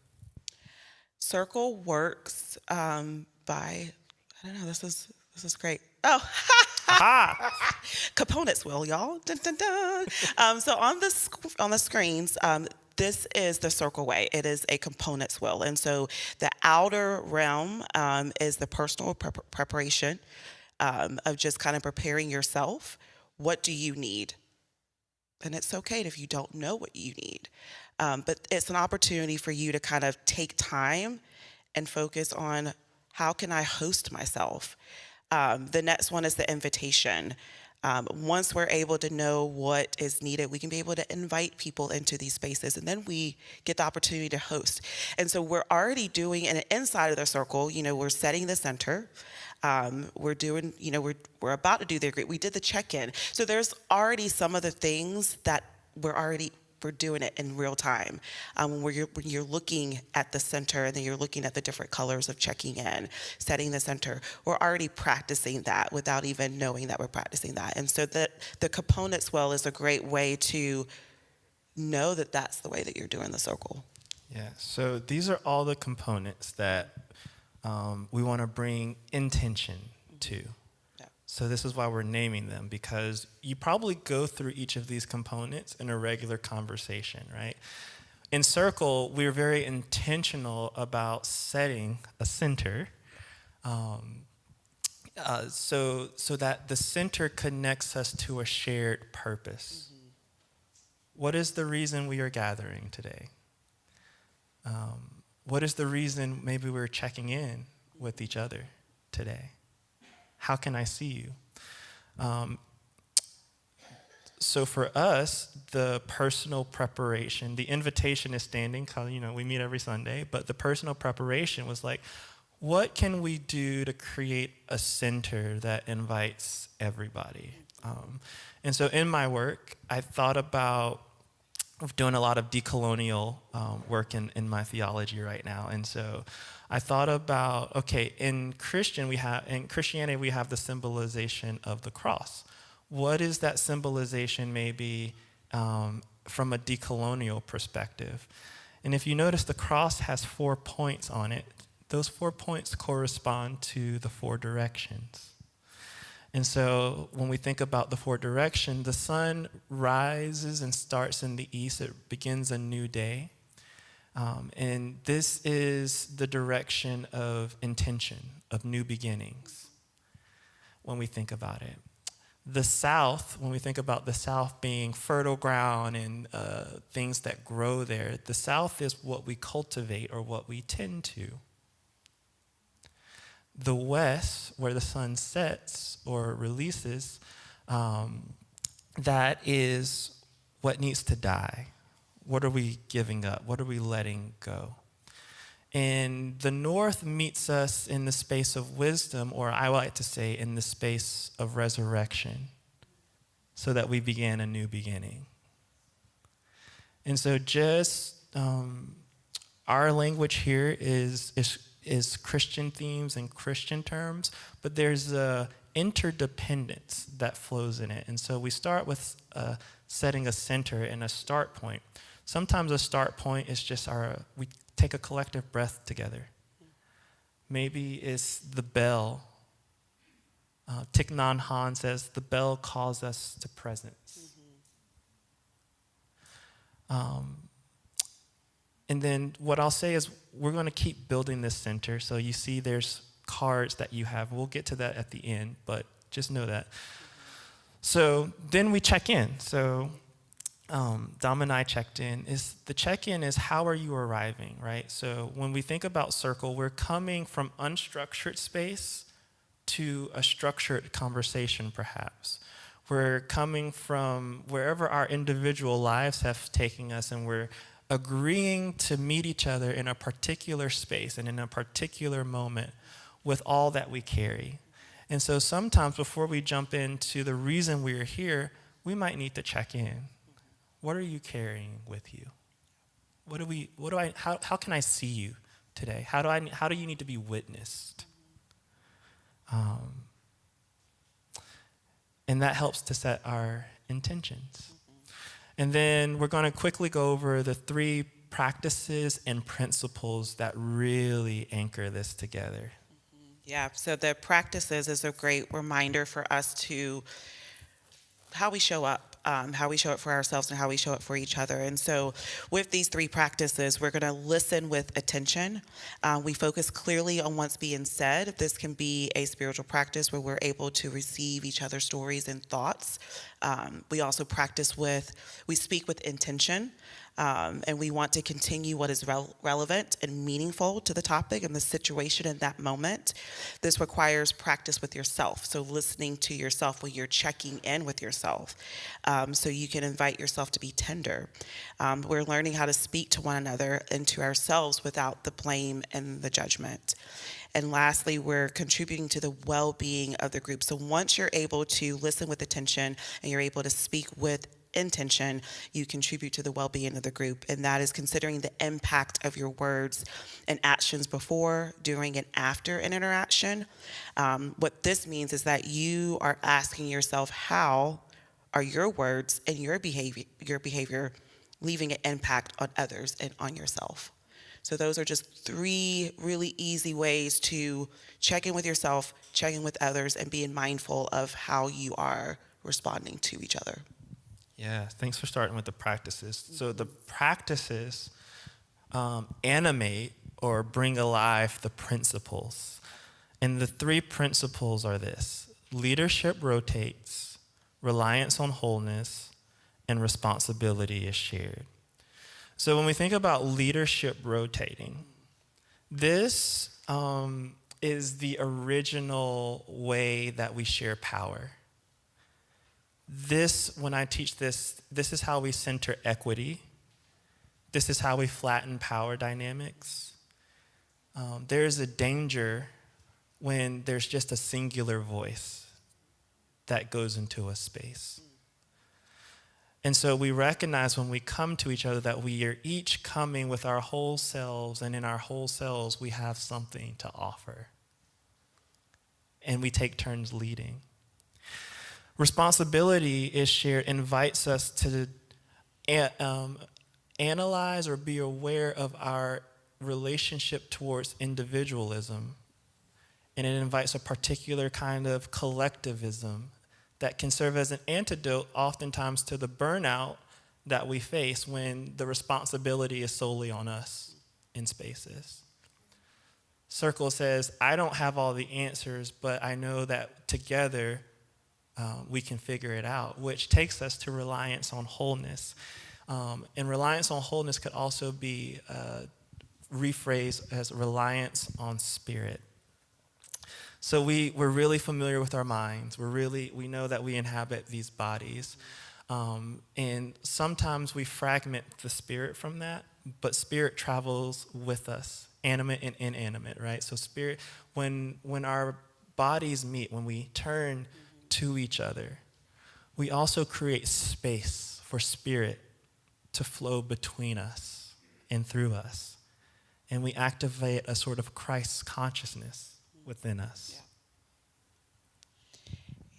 Circle works by, I don't know, this is great. Oh, components will, y'all. Dun, dun, dun. So on the screens, this is the Circle Way. It is a components wheel. And so the outer realm is the personal preparation of just kind of preparing yourself. What do you need? And it's okay if you don't know what you need. But it's an opportunity for you to kind of take time and focus on, how can I host myself? The next one is the invitation. Once we're able to know what is needed, we can be able to invite people into these spaces, and then we get the opportunity to host. And so we're already doing, and inside of the circle, we're setting the center. We're doing, we're about to do the agreement. We did the check-in. So there's already some of the things that we're doing it in real time. When you're looking at the center, and then you're looking at the different colors of checking in, setting the center, we're already practicing that without even knowing that we're practicing that. And so the components well is a great way to know that that's the way that you're doing the circle. Yeah, so these are all the components that we want to bring intention to. So this is why we're naming them, because you probably go through each of these components in a regular conversation, right? In Circle, we're very intentional about setting a center. so that the center connects us to a shared purpose. What is the reason we are gathering today? What is the reason maybe we're checking in with each other today? How can I see you? So for us, the personal preparation, the invitation is standing, because we meet every Sunday, but the personal preparation was like, what can we do to create a center that invites everybody? And so in my work, I thought about doing a lot of decolonial work in my theology right now. And so I thought about, okay, in Christianity, we have the symbolization of the cross. What is that symbolization maybe from a decolonial perspective? And if you notice, the cross has 4 points on it. Those 4 points correspond to the 4 directions. And so when we think about the 4 directions, the sun rises and starts in the east. It begins a new day. And this is the direction of intention, of new beginnings, when we think about it. The south, when we think about the south being fertile ground and things that grow there, the south is what we cultivate or what we tend to. The west, where the sun sets or releases, that is what needs to die. What are we giving up? What are we letting go? And the north meets us in the space of wisdom, or I like to say in the space of resurrection, so that we begin a new beginning. And so just our language here is Christian themes and Christian terms, but there's a interdependence that flows in it. And so we start with setting a center and a start point. Sometimes a start point is just we take a collective breath together. Maybe it's the bell. Thich Nhat Hanh says, the bell calls us to presence. And then what I'll say is we're going to keep building this center. So you see there's cards that you have. We'll get to that at the end, but just know that. So then we check in. So Dom and I checked in. The check-in is how are you arriving, right? So when we think about circle, we're coming from unstructured space to a structured conversation, perhaps. We're coming from wherever our individual lives have taken us, and we're agreeing to meet each other in a particular space and in a particular moment with all that we carry. And so sometimes before we jump into the reason we're here, we might need to check in. What are you carrying with you? How can I see you today? How do you need to be witnessed? And that helps to set our intentions. And then we're going to quickly go over the 3 practices and principles that really anchor this together. Yeah, so the practices is a great reminder for us to how we show up for ourselves and how we show up for each other. And so with these 3 practices, we're going to listen with attention. We focus clearly on what's being said. This can be a spiritual practice where we're able to receive each other's stories and thoughts. We also we speak with intention. And we want to continue what is relevant and meaningful to the topic and the situation in that moment. This requires practice with yourself, so listening to yourself when you're checking in with yourself, so you can invite yourself to be tender. We're learning how to speak to one another and to ourselves without the blame and the judgment. And lastly, we're contributing to the well-being of the group. So once you're able to listen with attention and you're able to speak with intention, you contribute to the well-being of the group, and that is considering the impact of your words and actions before, during, and after an interaction. What this means is that you are asking yourself, how are your words and your behavior leaving an impact on others and on yourself? So those are just 3 really easy ways to check in with yourself, check in with others, and being mindful of how you are responding to each other. Yeah, thanks for starting with the practices. So the practices animate or bring alive the principles. And the three principles are this: leadership rotates, reliance on wholeness, and responsibility is shared. So when we think about leadership rotating, this is the original way that we share power. This, when I teach this, this is how we center equity. This is how we flatten power dynamics. There's a danger when there's just a singular voice that goes into a space. And so we recognize when we come to each other that we are each coming with our whole selves, and in our whole selves we have something to offer. And we take turns leading. Responsibility is shared, invites us to analyze or be aware of our relationship towards individualism. And it invites a particular kind of collectivism that can serve as an antidote oftentimes to the burnout that we face when the responsibility is solely on us in spaces. Circle says, I don't have all the answers, but I know that together we can figure it out, which takes us to reliance on wholeness. And reliance on wholeness could also be rephrased as reliance on spirit. So we're really familiar with our minds. We know that we inhabit these bodies. And sometimes we fragment the spirit from that, but spirit travels with us, animate and inanimate, right? So spirit, when our bodies meet, when we turn to each other, we also create space for spirit to flow between us and through us. And we activate a sort of Christ consciousness within us.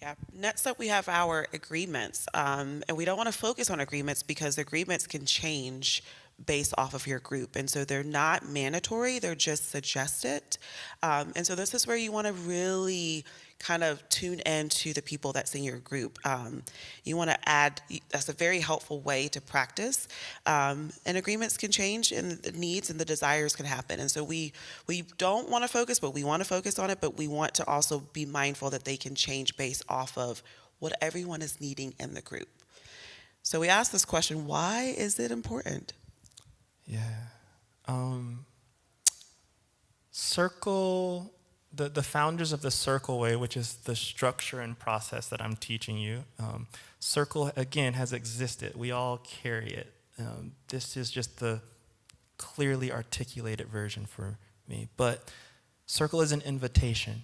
Yeah. Next up, we have our agreements. And we don't want to focus on agreements because agreements can change based off of your group. And so they're not mandatory, they're just suggested. And so this is where you want to really kind of tune into the people that's in your group. You want to add, that's a very helpful way to practice. And agreements can change, and the needs and the desires can happen. And so we don't want to focus, but we want to focus on it, but we want to also be mindful that they can change based off of what everyone is needing in the group. So we ask this question, why is it important? Yeah. Circle, the founders of the Circle Way, which is the structure and process that I'm teaching you, Circle, again, has existed. We all carry it. This is just the clearly articulated version for me. But Circle is an invitation.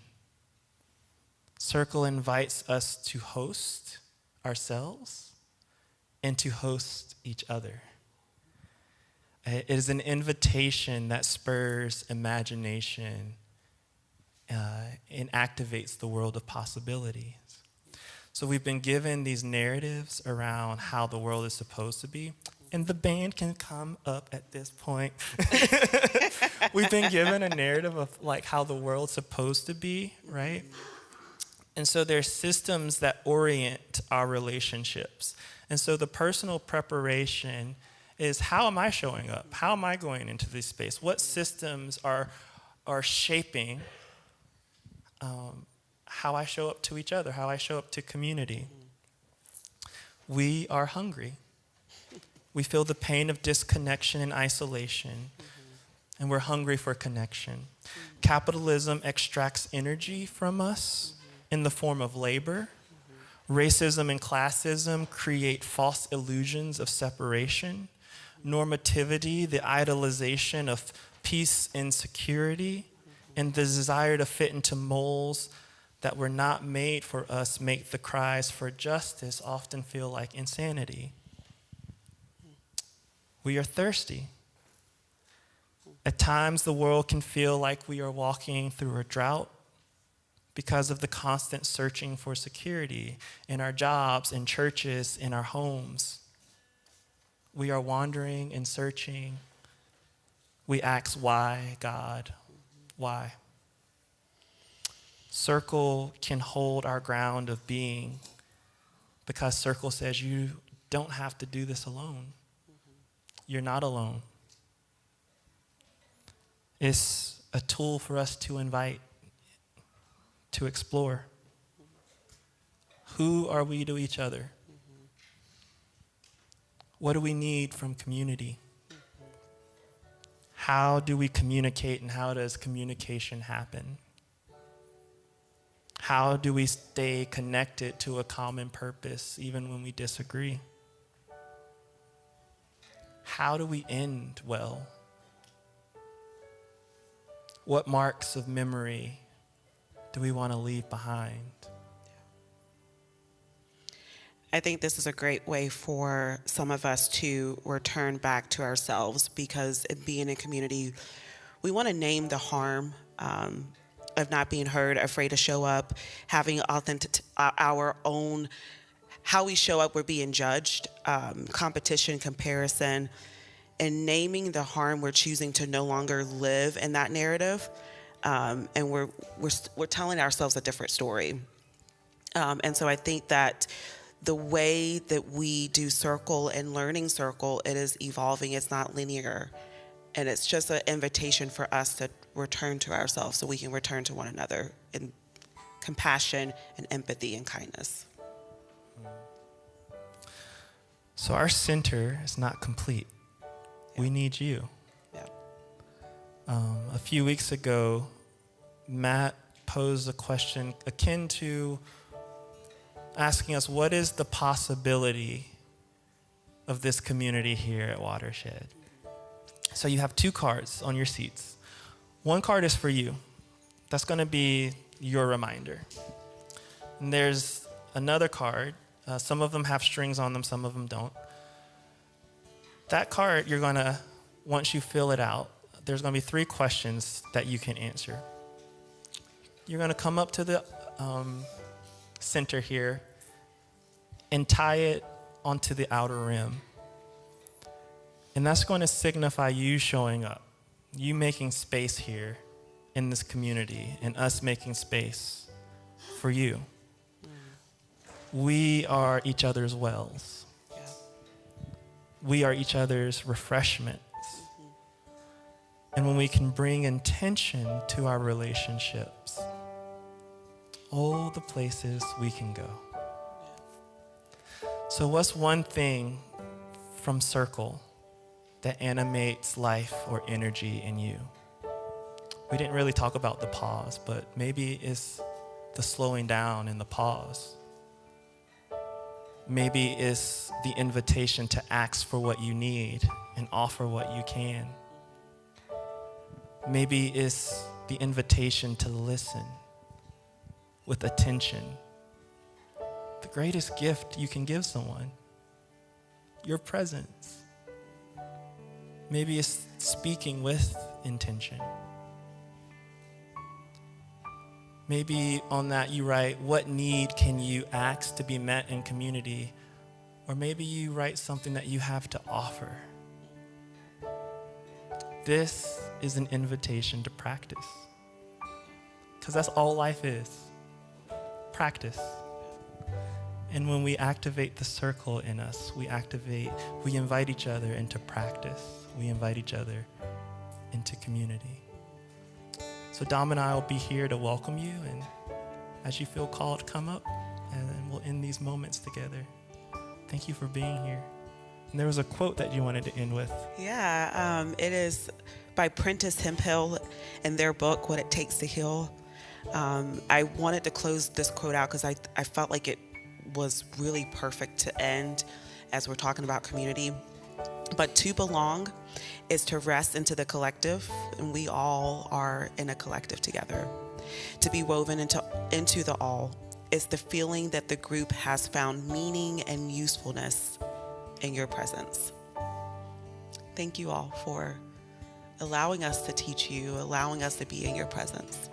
Circle invites us to host ourselves and to host each other. It is an invitation that spurs imagination and activates the world of possibilities. So we've been given these narratives around how the world is supposed to be, and the band can come up at this point. We've been given a narrative of like how the world's supposed to be, right? And so there's systems that orient our relationships. And so the personal preparation is, how am I showing up? How am I going into this space? What systems are shaping how I show up to each other, how I show up to community? We are hungry. We feel the pain of disconnection and isolation, and we're hungry for connection. Capitalism extracts energy from us in the form of labor. Racism and classism create false illusions of separation. Normativity, the idolization of peace and security, and the desire to fit into molds that were not made for us make the cries for justice often feel like insanity. We are thirsty. At times, the world can feel like we are walking through a drought because of the constant searching for security in our jobs, in churches, in our homes. We are wandering and searching. We ask, why, God? Why? Circle can hold our ground of being because Circle says you don't have to do this alone. You're not alone. It's a tool for us to invite to explore. Who are we to each other? What do we need from community? How do we communicate, and how does communication happen? How do we stay connected to a common purpose even when we disagree? How do we end well? What marks of memory do we want to leave behind? I think this is a great way for some of us to return back to ourselves, because in being in community, we want to name the harm of not being heard, afraid to show up, having our own, how we show up, we're being judged, competition, comparison, and naming the harm. We're choosing to no longer live in that narrative, and we're telling ourselves a different story. And so I think that the way that we do circle and learning circle, it is evolving. It's not linear. And it's just an invitation for us to return to ourselves so we can return to one another in compassion and empathy and kindness. So our center is not complete. Yeah. We need you. Yeah. A few weeks ago, Matt posed a question akin to asking us, what is the possibility of this community here at Watershed? So you have 2 cards on your seats. One card is for you. That's going to be your reminder. And there's another card. Some of them have strings on them, some of them don't. That card, you're going to, once you fill it out, there's going to be 3 questions that you can answer. You're going to come up to the center here and tie it onto the outer rim. And that's going to signify you showing up, you making space here in this community, and us making space for you. We are each other's wells. Yeah. We are each other's refreshments. And when we can bring intention to our relationships, all the places we can go. So what's one thing from Circle that animates life or energy in you? We didn't really talk about the pause, but maybe it's the slowing down in the pause. Maybe it's the invitation to ask for what you need and offer what you can. Maybe it's the invitation to listen with attention. The greatest gift you can give someone, your presence. Maybe it's speaking with intention. Maybe on that you write, what need can you ask to be met in community? Or maybe you write something that you have to offer. This is an invitation to practice. Because that's all life is, practice. And when we activate the circle in us, we invite each other into practice. We invite each other into community. So Dom and I will be here to welcome you, and as you feel called, come up, and then we'll end these moments together. Thank you for being here. And there was a quote that you wanted to end with. Yeah, it is by Prentice Hemphill in their book, What It Takes to Heal. I wanted to close this quote out because I felt like it was really perfect to end as we're talking about community. But to belong is to rest into the collective, and we all are in a collective together. To be woven into the all is the feeling that the group has found meaning and usefulness in your presence. Thank you all for allowing us to teach you, allowing us to be in your presence.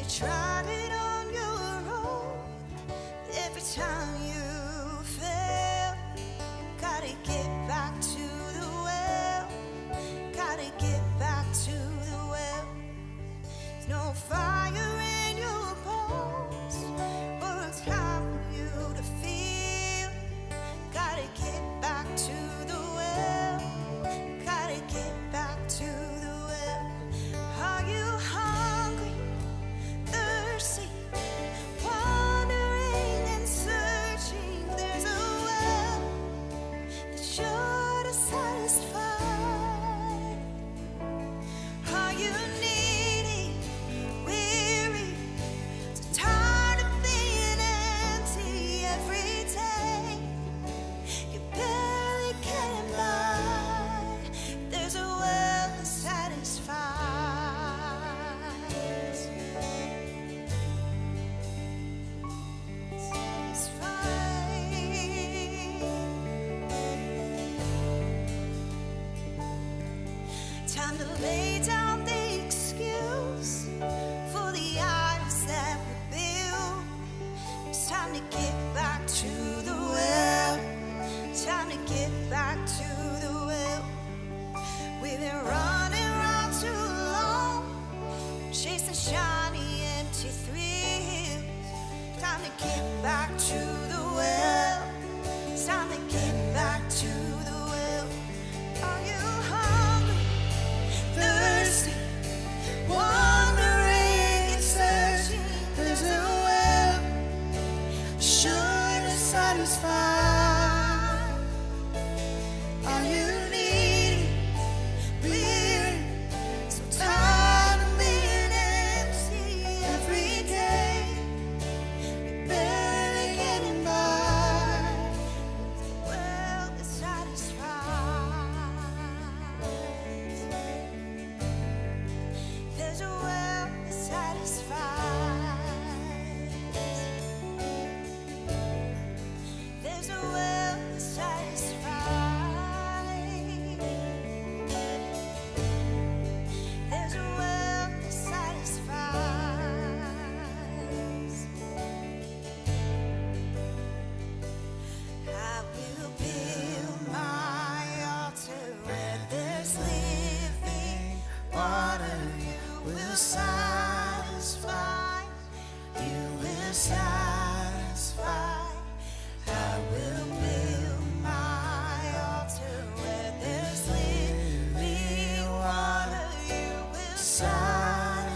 tried it on your own. Every time you fail, gotta get back to the well. Gotta get back to the well. There's no fire in your bones or a time for you to feel. Gotta get back to the well. Gotta get back to the well. Are you hungry, thirsty, wandering and searching? There's a well that's sure to satisfy. Are you needy, weary, so tired of being empty every day? You're barely getting by. There's a well that satisfies. Time to lay down the excuse for the idols that we build. It's time to get back to the well. Time to get back to the well. We've been running around too long, chasing shiny, empty thrills. Time to get back to the well. It's time to get back to the well. Are you hungry, thirsty, wandering and searching? There's a well sure to satisfy. Are you needy, weary, so tired of being empty every day? You're barely getting by. Well, it satisfies. There's a well that satisfies. There's a well that satisfies. There's a well that satisfies. I will build my altar where there's living water. You will satisfy. You will satisfy. I will build my altar where there's living water. You will satisfy.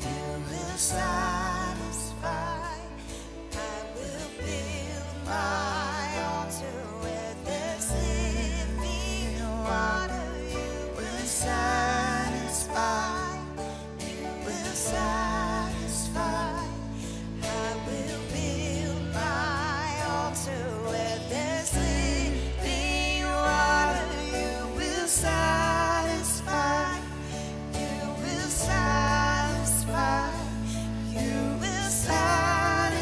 You will satisfy. I will build my altar where there's living water. You will satisfy. You will satisfy. I will build my altar where there's living water. You will satisfy. You will satisfy. You will satisfy.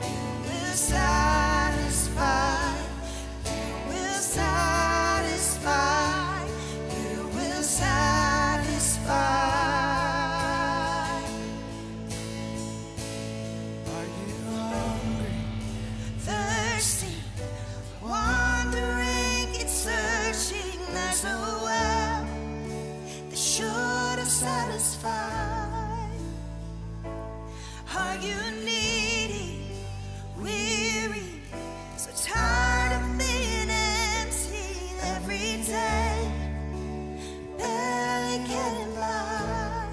You will satisfy. You will satisfy. You will satisfy. Are you hungry, thirsty, wandering and searching? There's a well that's sure to satisfy. Are you needy, weary, so tired of being empty every day? Barely getting by.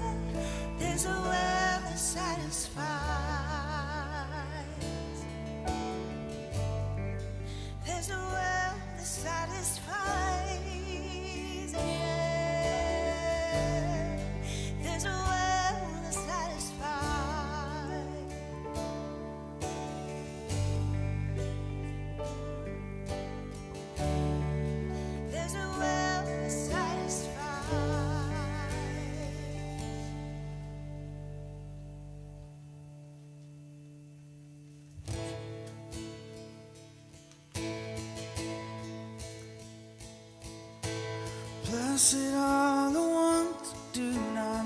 There's a well that satisfies. There's a well that satisfies. Yeah. There's a well that satisfies. There's a well that satisfies. Blessed are the ones who do not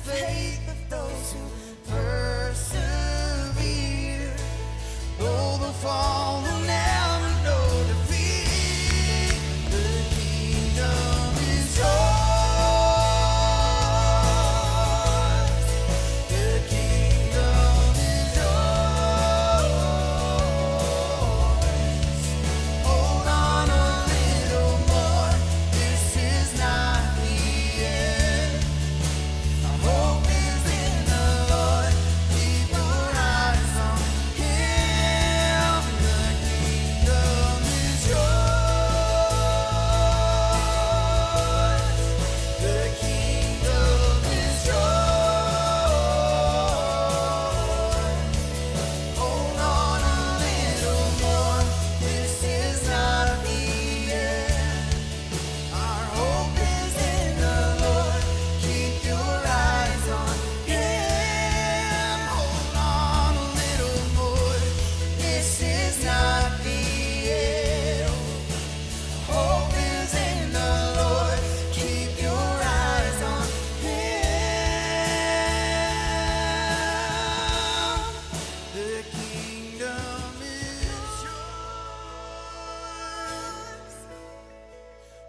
faith of those who persevere. Though the fall will never know defeat, the kingdom is yours. The kingdom is yours. Hold on a little more. This is not the end. Our hope is in the Lord. Keep your eyes on Him. The kingdom is yours. The kingdom is yours. Hold on a little more. This is not the end. Our hope is in the Lord. Keep your eyes on Him. Hold on a little more. This is not the end. Hope is in the Lord. Keep your eyes on Him. The kingdom is yours.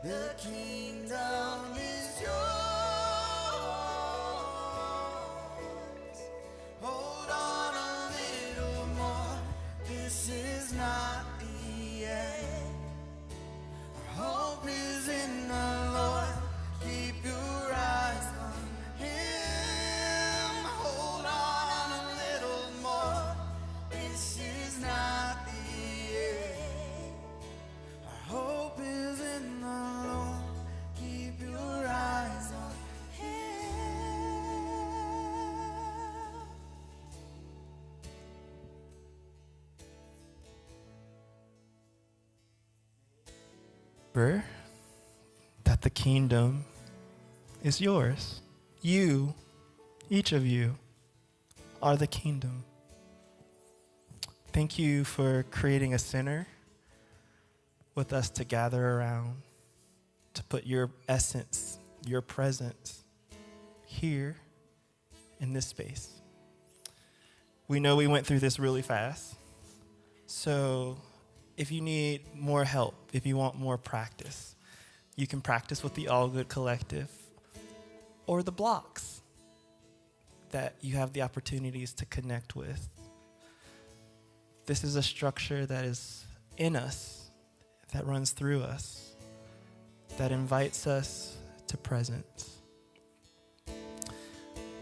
The kingdom is yours. Hold on a little more. This is not the end. Our hope is in the Lord. Keep your eyes on Him. Hold on a little more. This is not the end. Our hope is in the Lord. Keep your eyes on Him. Remember that the kingdom is yours. You, each of you, are the kingdom. Thank you for creating a center with us to gather around, to put your essence, your presence here in this space. We know we went through this really fast, so if you need more help, if you want more practice, you can practice with the All Good Collective or the blocks that you have the opportunities to connect with. This is a structure that is in us, that runs through us, that invites us to presence.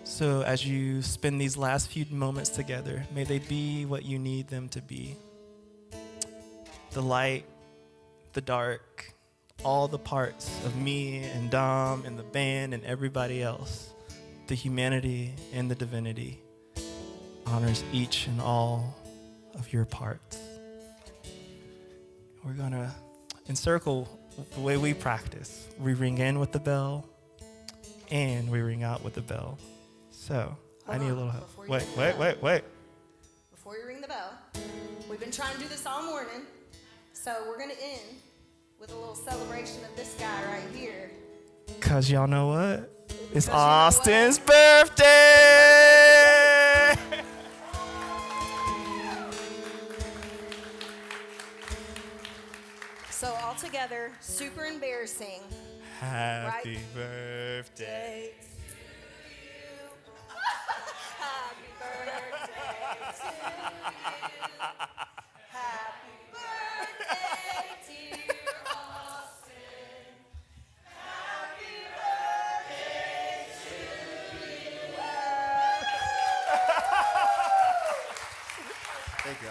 So as you spend these last few moments together, may they be what you need them to be. The light, the dark, all the parts of me and Dom and the band and everybody else, the humanity and the divinity, honors each and all of your parts. We're gonna encircle the way we practice. We ring in with the bell and we ring out with the bell. So I need a little help. Wait. Before you ring the bell, we've been trying to do this all morning, so we're gonna end with a little celebration of this guy right here. Cause y'all know what? It's you know Austin's birthday! So all together, super embarrassing. Happy birthday. Happy birthday to you. Happy birthday, dear Austin. Happy birthday to you. Thank you.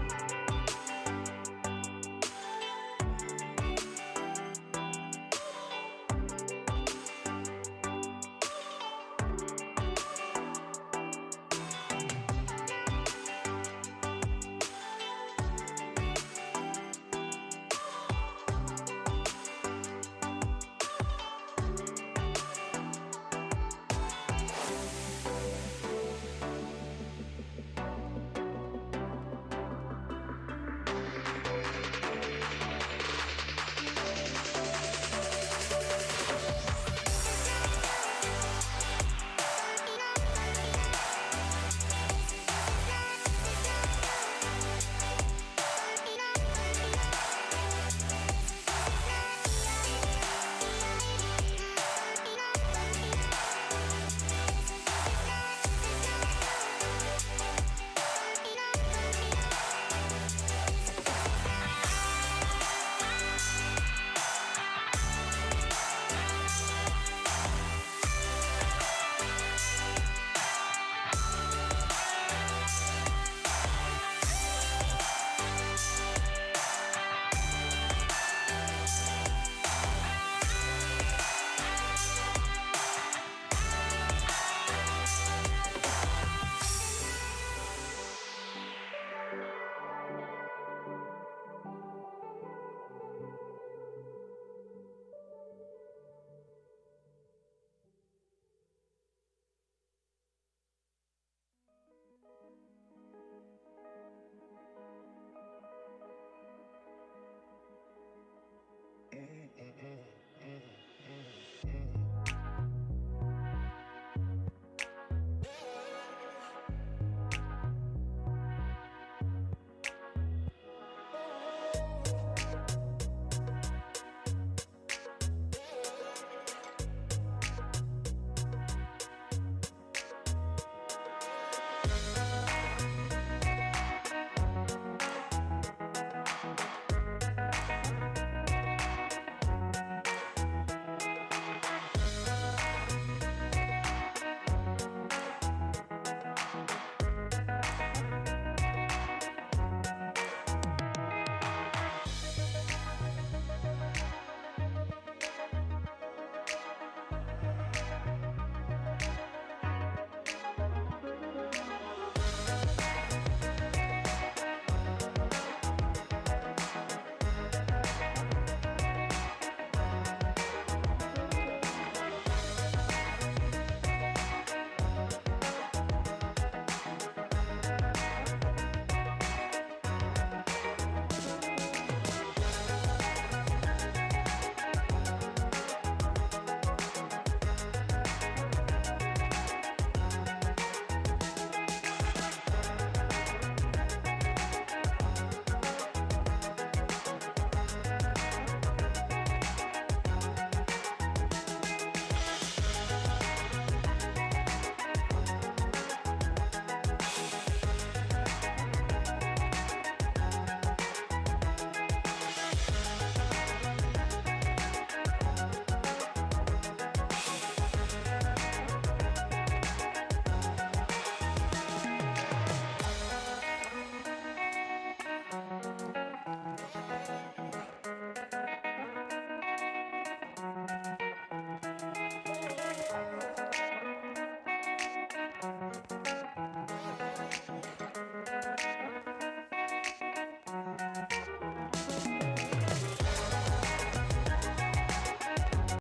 Thank you.